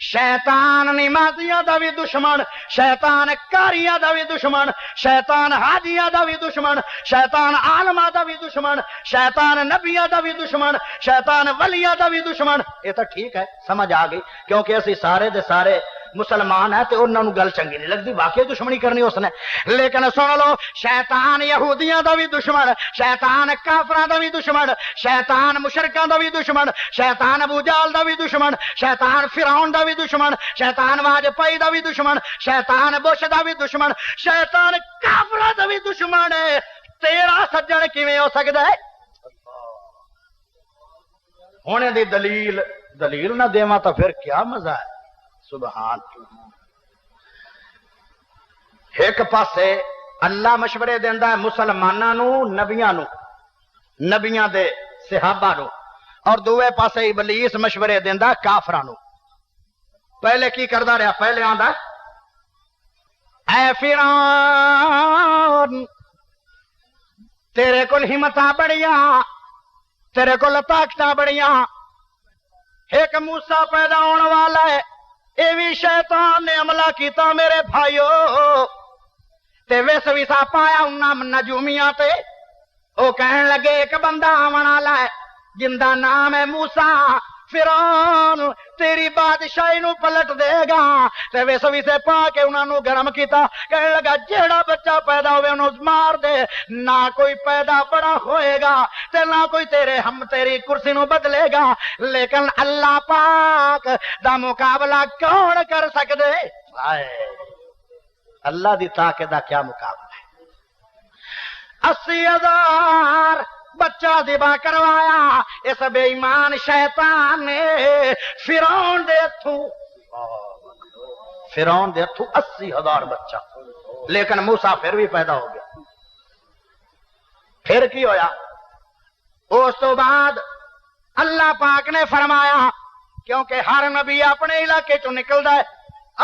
شیطان نمازیاں دا بھی دشمن شیطان کاریاں دا بھی دشمن شیطان حاجیاں دا بھی دشمن شیطان عالماں دا بھی دشمن شیطان نبیاں دا بھی دشمن شیطان ولیاں دا بھی دشمن یہ تو ٹھیک ہے سمجھ آ گئی کیونکہ اسی سارے دے سارے مسلمان ہے تو انہوں گل چنگی نہیں لگتی، واقعی دشمنی کرنی اس نے۔ لیکن سن لو، شیطان یہودیاں دا بھی دشمن، شیطان کافراں دا بھی دشمن، شیطان مشرکاں دا بھی دشمن، شیطان ابو جہل دا بھی دشمن، شیطان فرعون دا بھی دشمن، شیطان واجپئی دا بھی دشمن، شیطان بش دا بھی دشمن، شیطان کافراں دا بھی دشمن ہے۔ تیرا سجن کیویں ہو سکدا ہے؟ ہونے دی دلیل نہ دیواں تو پھر کیا مزہ ہے؟ سبحان اللہ۔ ایک پاسے اللہ مشورے دیندا ہے مسلماناں نو، نبیاں دے صحابہ نو، اور دوے پاسے ابلیس مشورے دیندا کافراں نو۔ پہلے کی کردا رہا؟ پہلے آندا اے فرعون تیرے کول ہمتاں بڑیاں، تیرے کول طاقتاں بڑیاں، ایک موسیٰ پیدا ہونے والا ہے، اے بھی شیطان نے عملہ کیتا میرے بھائیو، تے ویس ویسا پایا انہاں نجومیاں تے، او کہن لگے ایک بندہ آون والا ہے جن دا نام ہے موسیٰ، فرعون تیری بادشاہی نو پلٹ دے گا، تے ویس ویسے پا کے انہاں نو گرم کیتا، کہنے لگا جیڑا بچہ پیدا ہوئے انہوں مار دے، نہ کوئی پیدا بڑا ہوئے گا تے نہ کوئی تیری کرسی نو بدلے گا، لیکن اللہ پاک دا مقابلہ کون کر سکدے؟ اللہ دی طاقت دا کیا مقابلہ ہے؟ 80,000 بچہ ذبح کروایا اس بے ایمان شیطان نے فرعون دے ہتھوں 80,000 بچہ، لیکن موسیٰ پھر بھی پیدا ہو گیا۔ پھر کی ہویا؟ اس تو بعد اللہ پاک نے فرمایا، کیونکہ ہر نبی اپنے علاقے چوں نکلدا ہے،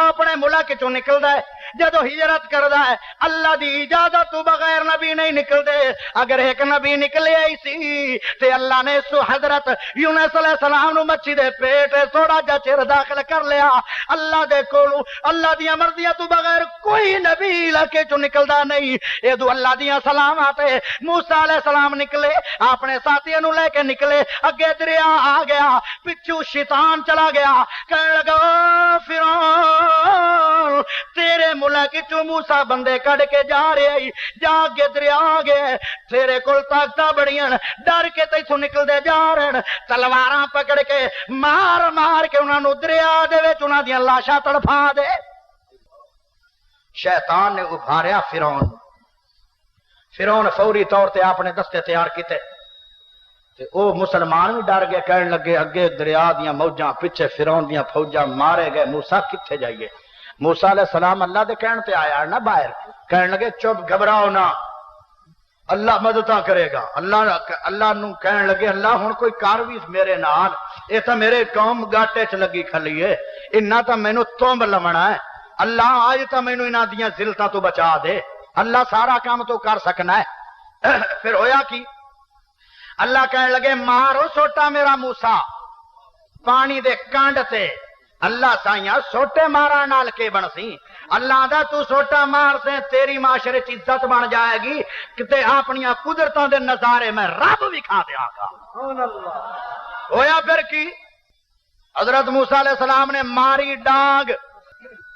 اپنے ملک چوں نکلدا ہے، جدو ہجرت کردا ہے اللہ دی اجازت تو بغیر نبی نہیں نکلدے۔ اگر ایک نبی نکلے ہی سی تے اللہ نے سو حضرت یونس علیہ السلام نو مچھی دے پیٹ تھوڑا جا چر داخل کر لیا۔ اللہ دے کولوں اللہ دی مرضیاں تو بغیر کوئی نبی علاقے چوں نکلدا نہیں۔ ادو اللہ دیاں سلامات موسیٰ علیہ السلام نکلے، اپنے ساتھیاں نو لے کے نکلے، اگے دریا آ گیا، پچھو شیطان چلا گیا، کہنے لگا فرعون تیرے ملک چوں موسیٰ بندے کڑ کے جا رہے، جا کے دریا آ گئے، تیرے کول طاقتاں بڑیاں، ڈر کے تیتھوں نکل دے جا رہے، تلواراں پکڑ کے مار مار کے انہاں نو دریا دے وچ انہاں دیاں لاشاں تڑپا دے۔ شیطان نے ابھاریا فرعون فوری طور تے اپنے دستے تیار کیتے، تے او مسلمان بھی ڈر گئے، کہنے لگے اگے دریا دیاں موجاں، پیچھے فرعون دیاں فوجاں، مارے گئے، موسیٰ کتھے جائیے؟ موسیٰ علیہ السلام اللہ دے کہن تے آیا نا باہر، کہنے لگے چپ گھبراؤ نہ، اللہ مدداں کرے گا۔ اللہ نو کہنے لگے اللہ ہن کوئی کار بھی میرے نال، اے تا میرے قوم گاٹے چ لگی کھلی ہے، انہاں تا مینوں تومب لمنا ہے، اللہ آج تا مینوں انہاں دیاں ذلتاں تو بچا دے، اللہ سارا کام تو کر سکنا ہے۔ پھر ہویا کی؟ اللہ کہنے لگے مارو سوٹا میرا موسیٰ پانی دے کانڈ تے۔ اللہ سائیاں سوٹے مارا نال کے بن سی، اللہ دا تو سوٹا مار سے تیری معاشرے چ عزت بن جائے گی، کتے اپنیاں قدرتاں دے نظارے میں رب وکھا دیاں گا۔ ہویا پھر کی؟ حضرت موسیٰ علیہ السلام نے ماری ڈانگ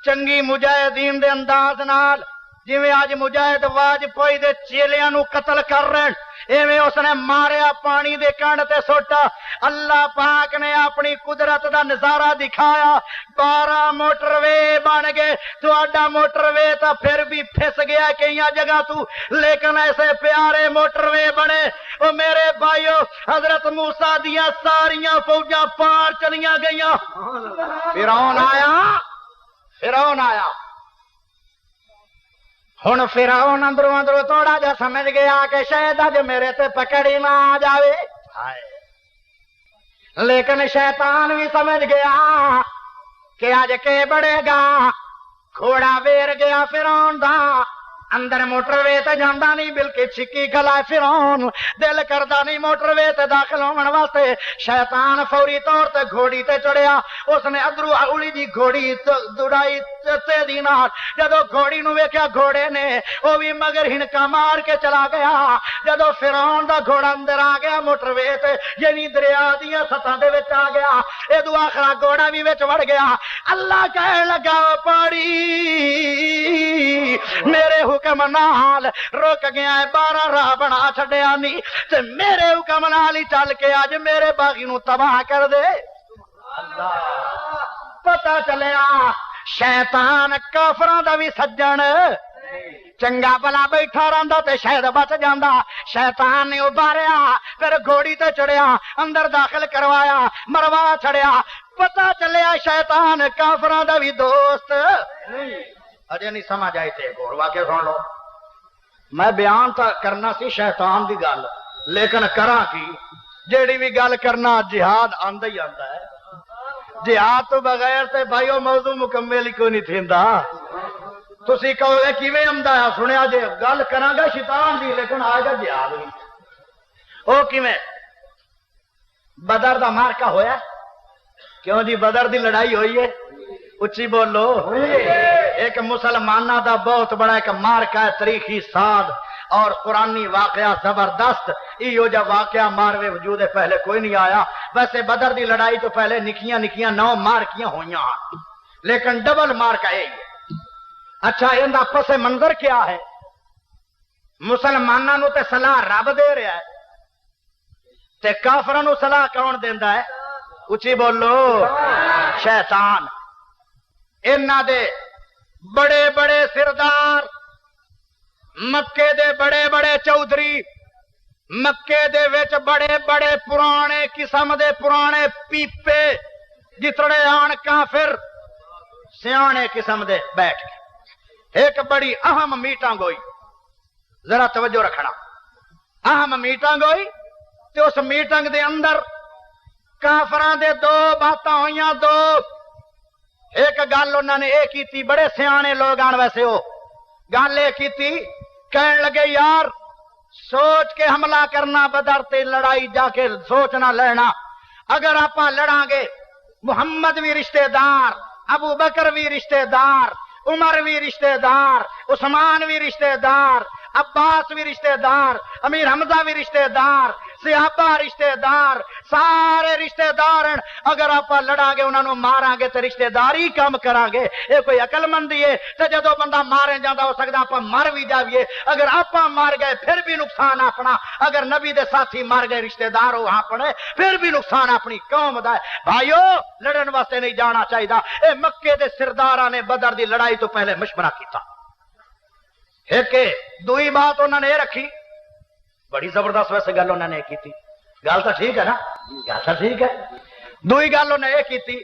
چنگی مجاہدین دے انداز نال، جویں آج مجاہد واجپئی دے چیلیاں نو قتل کر رہے، ایویں اس نے ماریا پانی دے کنڈ تے سوٹا۔ اللہ پاک نے اپنی قدرت دا نظارہ دکھایا، 12 موٹر وے بن گئے، تہاڈا موٹر وے تا پھر بھی پھس گیا کئی جگہ تو، لیکن ایسے پیارے موٹر وے بنے۔ او میرے بھائیو، حضرت موسیٰ دیاں ساریاں فوجاں پار چلیاں گئیاں، فرعون آیا۔ ہن فرعون اندروں تھوڑا جا سمجھ گیا کہ شاید اج میرے تے پکڑی نہ آ جاوے، لیکن شیطان بھی سمجھ گیا کہ اج کے بڑھے گا۔ گھوڑا ویر گیا فرعون دا، اندر موٹر وے تے جاندا نہیں، بلکہ چھکی کھلا فرعون، دل کردا نہیں موٹر وے تے داخل ہون واسطے۔ شیطان فوری طور تے گھوڑی تے چڑھیا، اس نے ادرو اولی جی گھوڑی دوڑائی تیزی نال، جدو گھوڑی نو ویکھیا گھوڑے نے او بھی مگر ہنکا مار کے چلا گیا۔ جدو فرعون دا گھوڑا اندر آ گیا موٹر وے تے، یعنی دریا دیاں سطحاں دے وچ آ گیا، ادو آخرا گھوڑا بھی وچ وڑ گیا۔ اللہ کہنے لگا پاڑی میرے حکم نال رک گیا ہے 12 راہ بنا چھڈیا نہیں تے میرے حکم نال ہی چل کے اج میرے باغی نو تباہ کر دے پتہ چلیا شیطان کافراں دا بھی سجن چنگا بلا بیٹھا رہندا تے شاید بچ جاندا شیطان نے اباریا پھر گھوڑی تے چڑھیا اندر داخل کروایا مروا چھڑیا پتہ چلیا شیطان کافراں دا بھی دوست اجے نہیں سمجھ آئی تے غور واقعہ سن لو میں بیان تا کرنا سی شیطان دی گل لیکن کراں کی جیڑی بھی گل کرنا جہاد آندا ہی آندا ہے جہاد تو بغیر تے بھائیو موضوع مکمل ہی کوئی نہیں تھیندا تسی کہو گے کیویں آندا ہے سنیا جے گل کراں گا شیطان دی لیکن آ گا جہاد بھی او کیویں بدر دا مارکا ہویا کیوں جی بدر دی لڑائی ہوئی ہے اچھی بولو ایک مسلمانہ دا بہت بڑا ایک مارکا ہے تاریخی ساز اور قرآنی واقعہ زبردست ایو جا واقعہ ماروے وجود پہلے کوئی نہیں آیا ویسے بدر دی لڑائی تو پہلے نکیاں 9 مارکیاں ہوئیاں لیکن ڈبل مارکا ہے اچھا اندہ پس منظر کیا ہے مسلمانہ نو تے صلاح رب دے رہا ہے تے کافرہ نو صلاح کون دیندا ہے اچھی بولو شیطان انہاں دے بڑے بڑے سردار مکے دے بڑے بڑے چودھری مکے دے وچ بڑے بڑے پرانے قسم دے پرانے پیپے جتنے آن کافر سیانے قسم دے بیٹھ کے ایک بڑی اہم میٹنگ ہوئی ذرا توجہ رکھنا اہم میٹنگ ہوئی تے اس میٹنگ دے اندر کافراں دے 2 باتاں ہوئیاں 2 ایک گل انہوں نے یہ کی بڑے سیانے لوگ آن ویسے ہو گل یہ کی کہنے لگے یار سوچ کے حملہ کرنا بدر تے لڑائی جا کے سوچنا لینا اگر آپ لڑاں گے محمد بھی رشتہ دار ابو بکر بھی رشتہ دار عمر بھی رشتہ دار عثمان بھی رشتہ دار عباس بھی رشتہ دار امیر حمزہ بھی رشتہ دار صحابہ رشتہ دار سارے رشتہ دار ہیں اگر آپ لڑا گے انہوں مارا گے تو رشتہ داری کام کرا گے یہ کوئی عقل مندی ہے تو جدو بندہ مارے جاتا ہو سکتا آپ مر بھی جاویے اگر آپ مار گئے پھر بھی نقصان اپنا اگر نبی دے ساتھی مار گئے رشتہ دار ہو اپنے پھر بھی نقصان اپنی قوم دا ہے بھائیو لڑن واسطے نہیں جانا چاہیے اے مکے دے سرداراں نے بدر دی لڑائی تو پہلے مشورہ کیتا ایک دوئی بات انہوں نے یہ رکھی بڑی زبردست ویسے گل انہوں نے کی تھی گل تو ٹھیک ہے نا گل تو ٹھیک ہے دوئی گل انہوں نے یہ کی تھی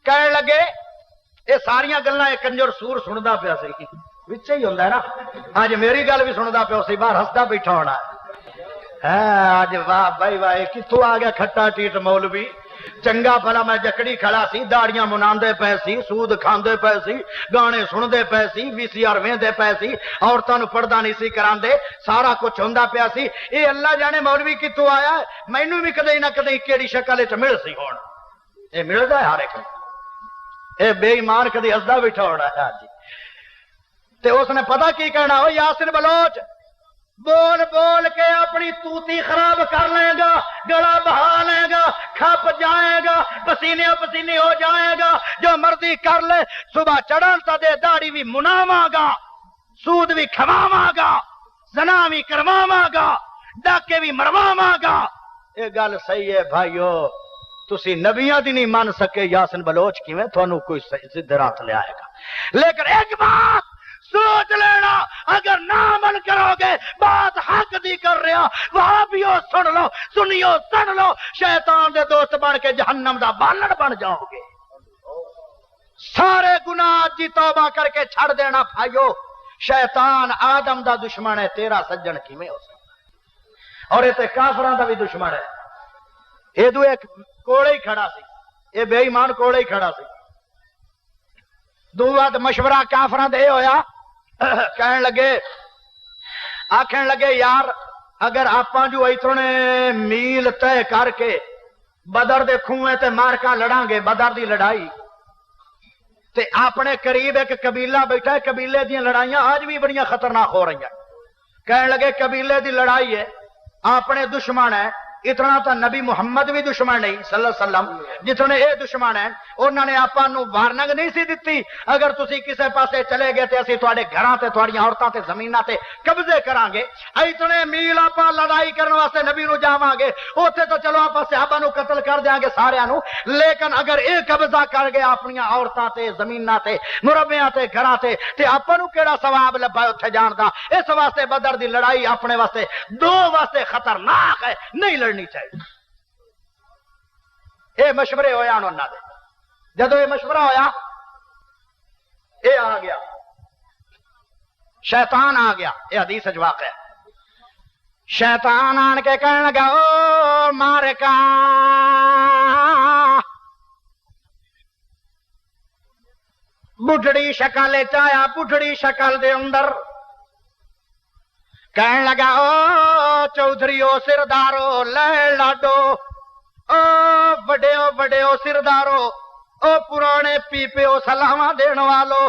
کہنے لگے یہ ساریاں گلاں ایک کنجر سور سندا پیا سی وچ ہی ہوندا ہے نا اج میری گل بھی سندا پیا سی باہر ہسدا بیٹھا ہونا ہے اج واہ بھائی واہ کتھوں آ گیا کھٹا ٹیٹ مولوی چنگا بھلا میں جکڑی کھڑا سی داڑیاں مناندے پے سی سود کھاندے پے سی گانے سندے پے سی VCR ویندے پے سی عورتاں نو پردہ نہیں سی کراندے سارا کچھ ہوندا پیا سی اے اللہ جانے مولوی کتوں آیا مینوں بھی کدے نہ کدے کیڑی شکل وچ مل سی ہون اے ملدا ہے ہر ایک اے بے ایمان کدی ہسدا بیٹھا ہونا ہے جی تے اس نے پتہ کی کہنا او یاسین بلوچ بول بول کے اپنی توتی خراب کر لے گا گلا بہا لے گا کھپ جائے گا پسینے پسینے ہو جائے گا جو مرضی کر لے صبح چڑھن تا دے داڑھی بھی مناواں گا سود بھی کھواواں گا زنا بھی کرواواں گا ڈاکے بھی مرواواں گا یہ گل صحیح ہے بھائیو تسی نبیاں دی نہیں مان سکے یاسین بلوچ کیویں تھانوں کوئی سیدھے رات لے آئے گا لیکن ایک بات سوچ لینا اگر نہ عمل کرو گے بات حق دی کر رہا وہاں بھی ہو سن لو سنیو سن لو شیطان دے دوست بن کے جہنم دا بالن بن جاؤ گے سارے گناہ جی توبہ کر کے چھڑ دینا بھائیو شیطان آدم دا دشمن ہے تیرا سجن کیویں ہو سکتا اور یہ تے کافراں دا بھی دشمن ہے یہ دو ایک کوڑے ہی کھڑا سی یہ بے ایمان کوڑے ہی کھڑا سی دو بات مشورہ کافراں دے ہویا کہن لگے آکھن لگے یار اگر آپاں جو اتنے میل طے کر کے بدر دے کھوئے تے مارکا لڑاں گے بدر دی لڑائی تے اپنے قریب ایک قبیلہ بیٹھا ہے قبیلے دی لڑائیاں آج بھی بڑیاں خطرناک ہو رہی ہیں کہن لگے قبیلے دی لڑائی ہے اپنے دشمن ہے اتنا تو نبی محمد بھی دشمن نہیں صلی اللہ علیہ وسلم جتنے یہ دشمن ہیں انہوں نے آپ وارننگ نہیں سی دیتی اگر تسی کسے پاسے چلے گئے تے اسی تواڈے گھراں تے تواڈیاں عورتاں تے زمیناں تے قبضے کران گے اتنے میل آپ لڑائی کرنے واسطے نبی نو جاواں گے اوتھے تو چلو آپ صحابہ نو قتل کر دیاں گے سارے نو لیکن اگر اے قبضہ کر گئے اپنی عورتاں تے زمیناں تے مربیاں تے گھراں تے آپاں نو کیڑا ثواب لبا اوتھے جان دا اس واسطے بدر دی لڑائی اپنے واسطے دو واسطے خطرناک ہے نہیں لڑنی چاہیے اے مشورے ہوئے انہوں دے جدو یہ مشورہ ہویا اے آ گیا شیطان آ گیا یہ حدیث واقع ہے شیطان آن کے کہنے لگا او مارکا بڈھڑی شکل چایا بڈھڑی شکل دے اندر کہنے لگا او چودھریو سردارو لے لاڈو او بڑے سردارو او پرانے پیپیو سلاواں دین والو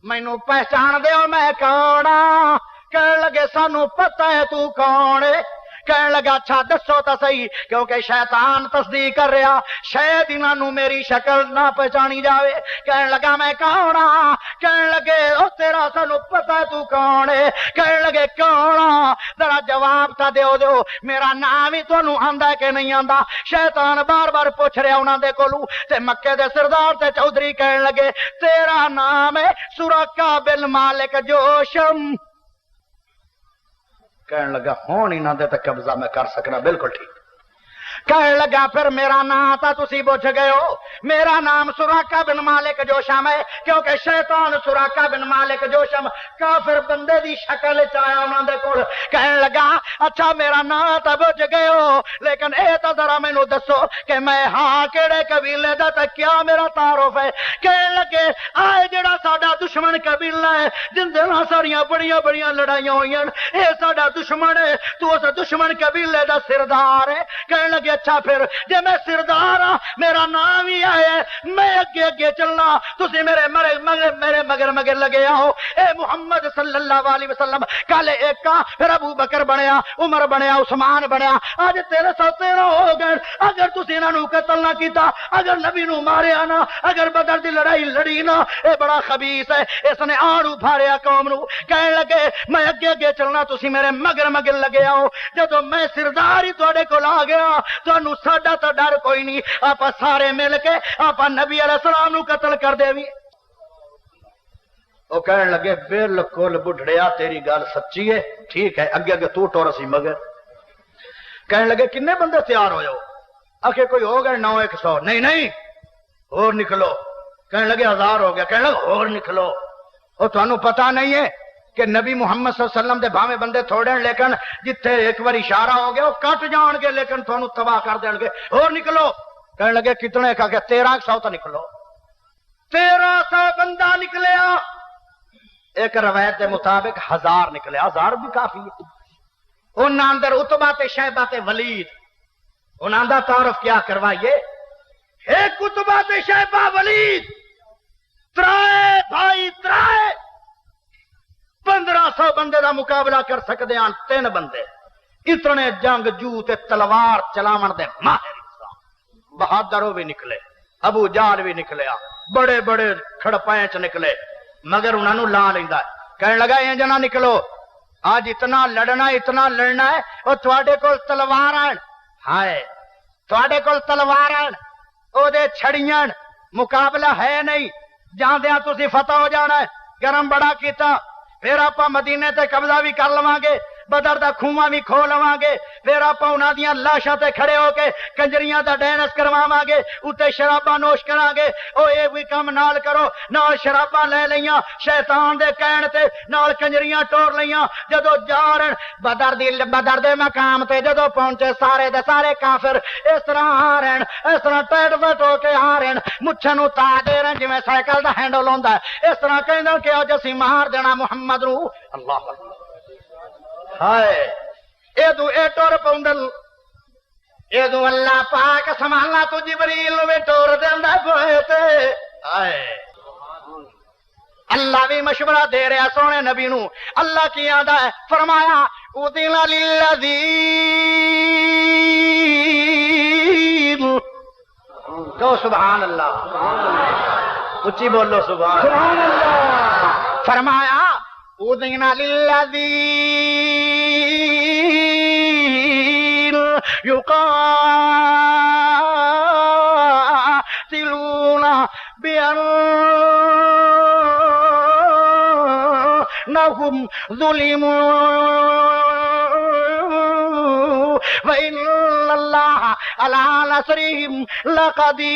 مینوں پہچان دیو میں کون ہاں کہنے لگے سانو پتہ ہے تو کون ہے کہنے لگا اچھا دسو تو صحیح کیونکہ شیطان تصدیق کر رہا شاید انہوں میری شکل نہ پہچانی جاوے کہنے لگا میں کون ہاں کہنے لگے او تیرا سانو پتہ ہے تو کون ہے کہنے لگے کون ہاں ذرا جواب تا دیو میرا نام ہی تانوں آندا ہے کہ نہیں آندا شیطان بار بار پوچھ رہا انہاں دے کولوں تے مکے دے سردار تے چودھری کہنے لگے تیرا نام ہے سراقہ بن مالک جوشم کہنے لگا ہون انہاں دے تے قبضہ میں کر سکنا بالکل ٹھیک کہنے لگا پھر میرا نام تا تسی پوچھ گئے ہو میرا نام سراقہ بن مالک جوشم ہے کیونکہ شیطان سراقہ بن مالک جوشم کافر بندے دی شکل چایا انہاں دے کول کہنے لگا اچھا میرا نام تا پوچھ گئے ہو لیکن اے تا ذرا مینوں دسو کہ میں ہاں کیڑے قبیلے دا تے کیا میرا تعارف ہے کہنے لگے آئے جڑا ساڈا دشمن قبیلہ ہے جن دے نال ساریاں بڑیاں لڑائیاں ہوئیاں اے ساڈا دشمن ہے تو اس دشمن قبیلے دا سردار ہے کہنے لگے اچھا پھر جے میں سردار ہاں میرا نام ہی ہے میں اگے چلنا تسی میرے مگر لگے آؤ اے محمد صلی اللہ علیہ وسلم کل ایک کا پھر ابو بکر بنیا عمر بنیا عثمان بنیا آج 1313 ہو گئے اگر تسی انہاں نو قتل نہ کیتا اگر نبی نو ماریا نہ اگر بدر دی لڑائی لڑی نہ اے بڑا خبیث ہے اس نے آڑو بھاریا قوم نو کہنے لگے میں اگے چلنا تسی میرے مگر لگے آؤ جدو میں سردار ہی تواڈے کول آ گیا تانوں ساڈا تو ڈر کوئی نہیں آپ سارے مل کے آپ نبی علیہ السلام نو قتل کر دے بھی وہ کہنے لگے بالکل بڈھڑیا تیری گل سچی ہے ٹھیک ہے اگے تو ٹور سی مگر کہنے لگے کنے بندے تیار ہو جاؤ آخر کوئی ہو گئے 900 نہیں اور نکلو کہنے لگے 1000 ہو گیا کہنے لگے اور نکلو وہ تانوں پتہ نہیں ہے کہ نبی محمد صلی اللہ علیہ وسلم دے بھاویں بندے تھوڑے ہیں لیکن جتھے ایک بار اشارہ ہو گیا وہ کٹ جان گے لیکن تھانوں تباہ کر دیں گے اور نکلو کہنے لگے کتنے کہا کہ 1300 تو نکلو 1300 بندہ نکلیا ایک روایت دے مطابق 1000 نکلے 1000 بھی کافی ہے انہاں اندر عتبہ تے شیبہ تے ولید انہاں دا تعارف کیا کروائیے ایک عتبہ تے شیبہ ولید ترائے بھائی ترائے 1500 بندے دا مقابلہ کر سکتے ہیں 3 بندے اتنے جنگ جو تے تلوار چلاون دے ماہر بہادروں بھی نکلے ابو جہل بھی نکلیا بڑے کھڑپینچ نکلے مگر انہوں نے لا لیندا ہے کہنے لگا یہ جنا نکلو آج اتنا لڑنا ہے اور تواڈے کول تلوار ہیں ہائے تواڈے کول تلوار ہیں او دے چھڑیاں مقابلہ ہے نہیں جاندیاں تسی فتح ہو جانا ہے گرم بڑا کیتا پھر آپ مدینے تے قبضہ بھی کر لواں گے بدر دا کھواں بھی کھو لواں گے پھر آپ انہاں دیاں لاشاں تے کھڑے ہو کے کنجریاں دا ڈینس کرواواں گے اوتے شراباں نوش کراں گے او اے بھی کم نال کرو نال شراباں لے لیاں شیطان دے کہن تے نال کنجریاں ٹور لیاں جدو جارن بدر دے مقام تے جدو پہنچے سارے دے سارے کافر اس طرح آ رہن اس طرح ٹیٹ وٹ ہو کے آ رہن مچھاں نو تا دے رہن جویں سائیکل دا ہینڈل ہوندا ہے اس طرح کہندے کہ اج اسی مار دینا محمد نو اللہ ہائے ادو اے ٹور پوندل ادو اللہ پاک سمالا تو جبریل میں ٹور دیندا پوئے تے ہائے اللہ بھی مشورہ دے رہا سونے نبی نو اللہ کی آدھا ہے فرمایا اُذِنَ لِلَّذِينَ بولو سبحان اللہ، اچھی بولو سبحان اللہ۔ فرمایا اذن للذین یقاتلون بأنهم ظلموا وإن اللہ علی نصرهم لقدیر۔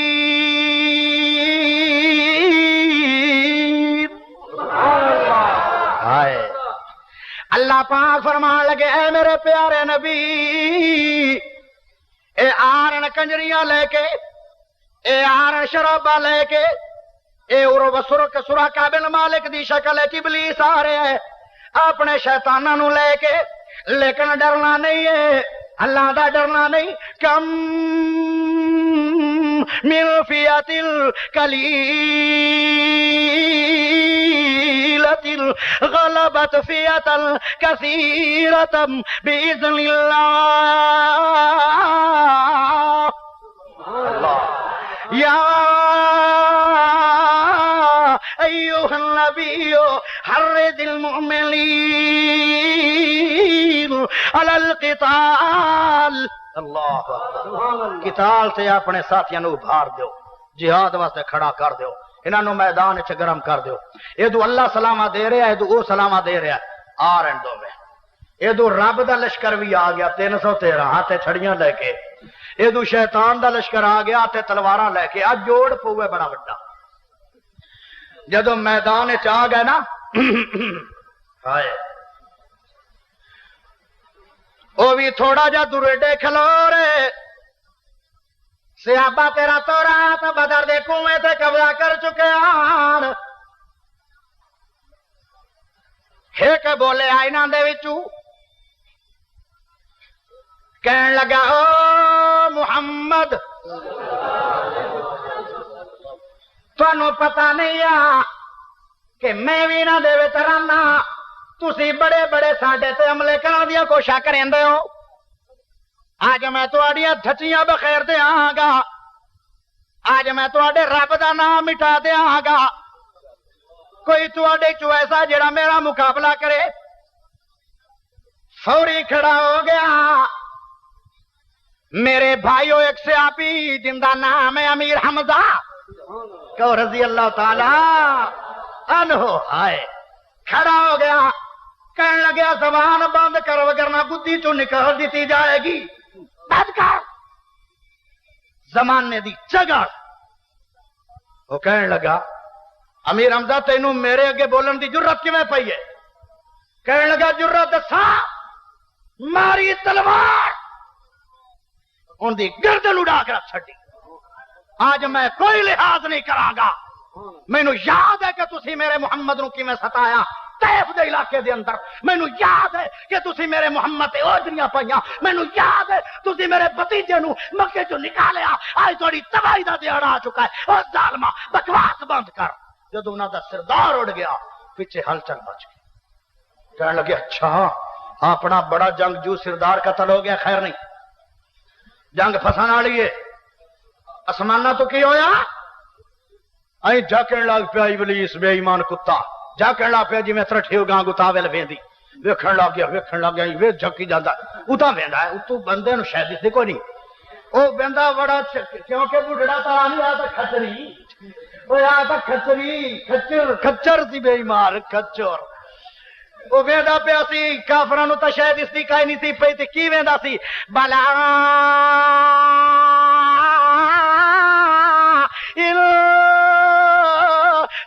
اللہ پاک فرمان لگے اے میرے پیارے نبی، اے آرن کنجریاں لے کے، اے آرن شرابہ لے کے، اے عروہ سراقہ بن مالک دی شکل ابلیس آ رہے ہیں اپنے شیطانہ نو لے کے، لیکن ڈرنا نہیں ہے، اللہ دا ڈرنا نہیں۔ کم من فیۃ قلیلۃ غلبت فیۃ کثیرۃ بإذن اللہ۔ یا ایھا النبی حرض المؤمنین علی القتال۔ اللہ قتال سے اپنے ساتھیاں نو ابھار دیو، جہاد واسطے کھڑا کر دیو، انہاں نو میدان وچ گرم کر دیو۔ ادو اللہ سلامہ دے رہا ہے، ادو او سلامہ دے رہا ہے، آ رہن دو میں۔ ادو رب دا لشکر بھی آ گیا 313 ہاتھے چھڑیاں لے کے، ادو شیطان دا لشکر آ گیا تے تلواراں لے کے، اج جوڑ پوے بڑا وڈا۔ جدو میدان وچ آ گئے نا ہائے او بھی تھوڑا جا دریڈے کھلو رہے، صحابہ تیرا تو رات بدر دے کنویں تے قبضہ کر چکے آن۔ ایک بولے آئینہ دے وچوں کہن لگا او محمد تانوں پتہ نہیں آ کہ میں بھی نہ دے وچ رہنا، تسی بڑے بڑے ساڈے تے حملے کرن دیا کوشش کریندے ہو، آج میں تہاڈیاں دھچیاں بخیر دیاں گا، آج میں تہاڈے رب دا نام مٹا دیاں گا، کوئی تہاڈے چوں ایسا جڑا میرا مقابلہ کرے؟ فوری کھڑا ہو گیا۔ میرے بھائیو ایک صحابی جن دا نام ہے امیر حمزہ کہ رضی اللہ تعالی عنہ، ہائے کھڑا ہو گیا، کہنے لگیا زبان بند کر وگرنہ گدی چوں نکال دیتی جائے گی، بند کر زمانے دی جگہ۔ وہ کہنے لگا امیر حمزہ تینوں میرے اگے بولن دی جرت کیویں پئی ہے؟ کہنے لگا جرت دسا، ماری تلوار ان دی گردن اڑا کر چھڈی، آج میں کوئی لحاظ نہیں کراں گا۔ مینوں یاد ہے کہ تسی میرے محمد نو کیویں ستایا طیف دے علاقے دے اندر، مینوں یاد ہے کہ تسی میرے محمد تے اوجریاں پائیاں، مینوں یاد ہے تسی میرے بھتیجے نو مکے چوں نکالیا، آج تہاڈی تباہی دا دیہڑا آ چکا ہے۔ او ظالما بکواس بند کر۔ جدو انہاں دا سردار اڑ گیا پیچھے ہلچل مچ گئی، کہنے لگے اچھا اپنا بڑا جنگجو سردار قتل ہو گیا، خیر نہیں، جنگ پھسان والی ہے۔ آسمانہ تو کی ہویا؟ ائی جھکن لگ پیا ابلیس بے ایمان کتا، جھکن لگ پیا جی میں ترٹھی ہو گاں گتا ویل ویندی، ویکھن لگ گیا وے جھکی جاندا، اتا ویندا ہے اتو بندے نو شاید دسے کوئی نہیں، او بندہ بڑا کیونکہ بڈھڑا تالا نہیں آتا کھچری، او آتا کھچری کھچر سی بے ایمان کھچر، او ویندا پیا سی کافراں نو تے شاید اس دی کائی نہیں سی پئی تے کی ویندا سی بلا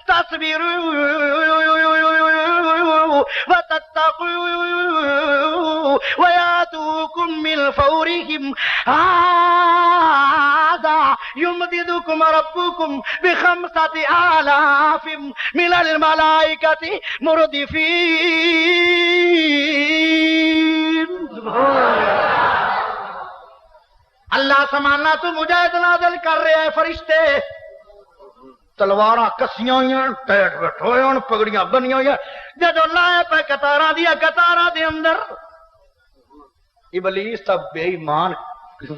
تصبروا وتتقوا وياتوكم من فورهم هذا يمددكم ربكم ب5,000 من الملائكة مردفين۔ اللہ سمانا تو مجاہد نازل کر رہے ہیں، فرشتے تلواراں کسیاں ہوئی، ٹیٹ بیٹھے ہوئے، پگڑیاں بنیاں ہوئی، جدو لائے پہ قطاراں دیا قطاراں دے اندر ابلیس تا بے ایمان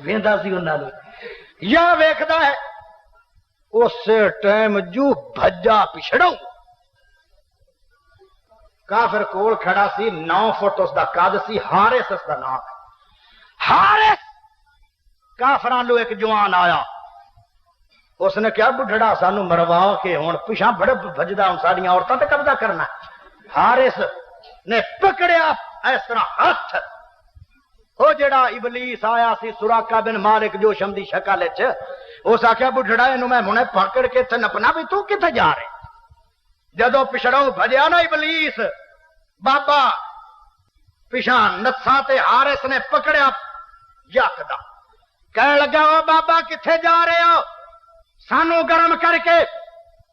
ویندا سی انہاں نوں، یا ویکھدا ہے اس ٹائم جو بھجا پچھڑوں کافر کول کھڑا سی 9 فٹ اس دا قد سی حارث اس دا نام حارث کافران لو ایک جوان آیا اس نے کیا بڑھڑا سانو مروا کے ہون پیچھا بڑا بھجدا ہوں ساڑیاں عورتاں تے قبضہ کرنا حارث نے پکڑیا اس طرح ہاتھ او جڑا ابلیس آیا سی سراقہ بن مالک جو شمدی شکل وچ اس آکھیا بڑھڑا اینو میں ہنے پکڑ کے تے نپنا بھی تو کتے جا رہے جدو پچھڑوں بھجیا نا ابلیس بابا پیچھا نتساں تے حارث نے پکڑیا یکدا کہنے لگا او بابا کتھے جا رہے ہو سانو گرم کر کے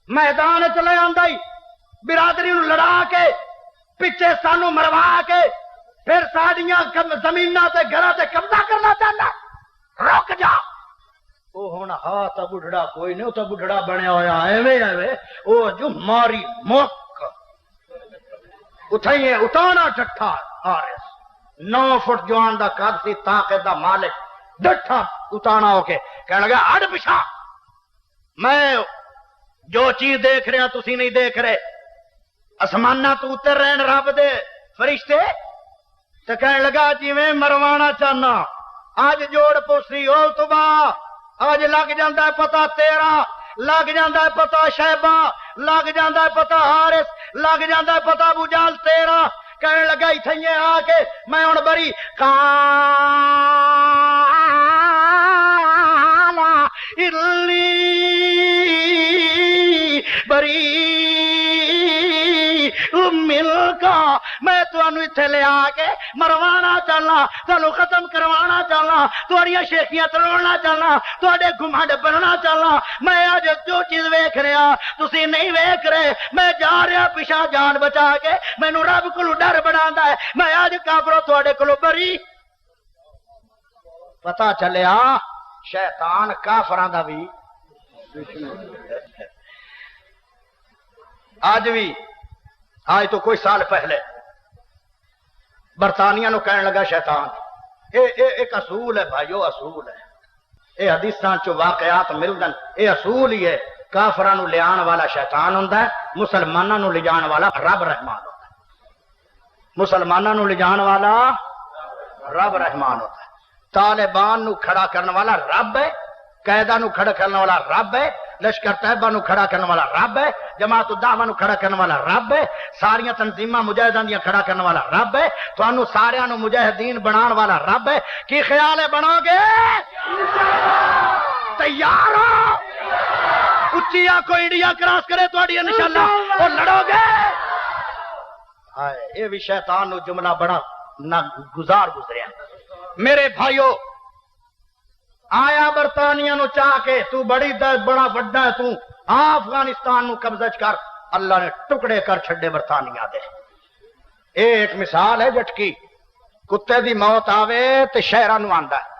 میدان چلے آندائی برادری نو لڑا کے پچھے سانو مروا کے پھر ساڑیاں زمیناں تے گھراں تے قبضہ کرنا چاہنا رک جا او ہن ہاں تا بڑھڑا کوئی نہیں، او تا بڑھڑا بنیا ہویا ایویں او جو ماری مک اٹھائیے اٹھانا ڈٹھا حارث 9 فٹ جوان دا قد سی طاقت دا مالک ڈٹھا اتانا ہو کے کہنے لگا اڑ پچھا میں جو چیز دیکھ رہے ہیں تسی نہیں دیکھ رہے اسمانہ تو اتر رہے ہیں رب دے فرشتے تو کہنے لگا جی میں مروانا چاہنا آج جوڑ پوسی او تبا آج لگ جاندہ ہے پتہ تیرا لگ جاندہ ہے پتہ شہبہ لگ جاندہ ہے پتہ حارث لگ جاندہ ہے پتہ ابو جال تیرا کہنے لگا اتھائیے آ کے میں ان بری کالا ارلی بری مل کا میں تمہیں اتھے لے آ کے مروانا چاہنا تمہیں ختم کروانا چاہنا تمہاریاں شیخیاں تروڑنا چاہنا تمہارے گھمانڈ بننا چاہنا میں آج جو چیز ویکھ رہا تسی نہیں ویکھ رہے میں جا رہا پیچھا جان بچا کے مینوں رب کولو ڈر بناوندا ہے میں آج کافرو تواڈے کولو بری پتہ چلیا شیطان کافراں دا بھی آج بھی آج تو کوئی سال پہلے برطانیہ نو کہنے لگا شیطان ایک اصول ہے بھائیو اصول ہے اے حدیثاں چو واقعات ملدن اے اصول ہی ہے کافراں نو لے آن والا شیطان ہوندا ہے مسلماناں نو لے جان والا رب رحمان ہوتا ہے مسلماناں نو لے جان والا رب رحمان ہوتا ہے طالبان نو کھڑا کرنے والا رب ہے قاعدہ نو کھڑا کرنے والا رب ہے لشکر طیبہ نو کھڑا کرنے والا رب ہے جماعت الدعوہ نو کھڑا کرنے والا رب ہے ساریاں تنظیمہ مجاہدان دیاں کھڑا کرنے والا رب ہے تو انو ساریاں نو مجاہدین بنان والا رب ہے کی خیال ہے بنو گے تیار ہو اچھیا کو انڈیا کراس کرے تو اڈیا انشاءاللہ اور لڑو گے یہ بھی شیطان نو جملہ بڑا نہ گزار گزریا میرے بھائیو آیا برطانیہ نو چاہ کے تو بڑی بڑا بڑا ہے تو افغانستان نو قبضہ کر اللہ نے ٹکڑے کر چھڑے برطانیہ دے ایک مثال ہے جٹکی کتے دی موت آوے تے شہرہ نو آندہ ہے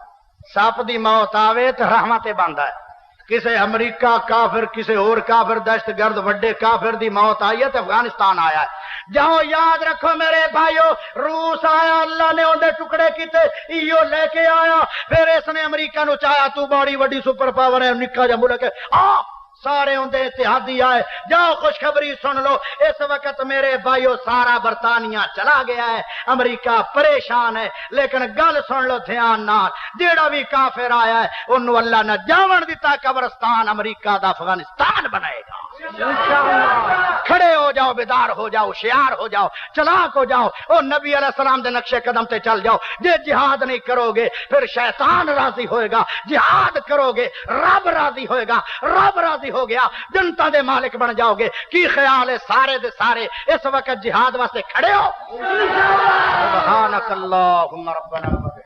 ساپ دی موت آوے تے رحمت باندہ ہے کسے امریکہ کافر کسے اور کافر دہشت گرد وڈے کافر دی موت آئی ہے تے افغانستان آیا ہے جاؤ یاد رکھو میرے بھائیو روس آیا اللہ نے اندے ٹکڑے کیتے ایو لے کے آیا پھر اس نے امریکہ نو چاہیا تو بڑی وڈی سپر پاور ہے نکا جا ملک ہے سارے اندے اتحادی آئے جاؤ خوشخبری سن لو اس وقت میرے بھائیو سارا برطانیہ چلا گیا ہے امریکہ پریشان ہے لیکن گل سن لو دھیان نال جیڑا بھی کافر آیا ہے انہوں اللہ نے جاون دیتا قبرستان امریکہ دا افغانستان بنائے گا کھڑے ہو جاؤ بیدار ہو جاؤ ہوشیار ہو جاؤ چلاک ہو جاؤ اور نبی علیہ السلام دے نقشے قدم تے چل جاؤ جے جہاد نہیں کرو گے پھر شیطان راضی ہوئے گا جہاد کرو گے رب راضی ہوئے گا رب راضی ہو گیا جنتا دے مالک بن جاؤ گے کی خیال ہے سارے دے سارے اس وقت جہاد واسطے کھڑے ہو سبحانک اللہم ربنا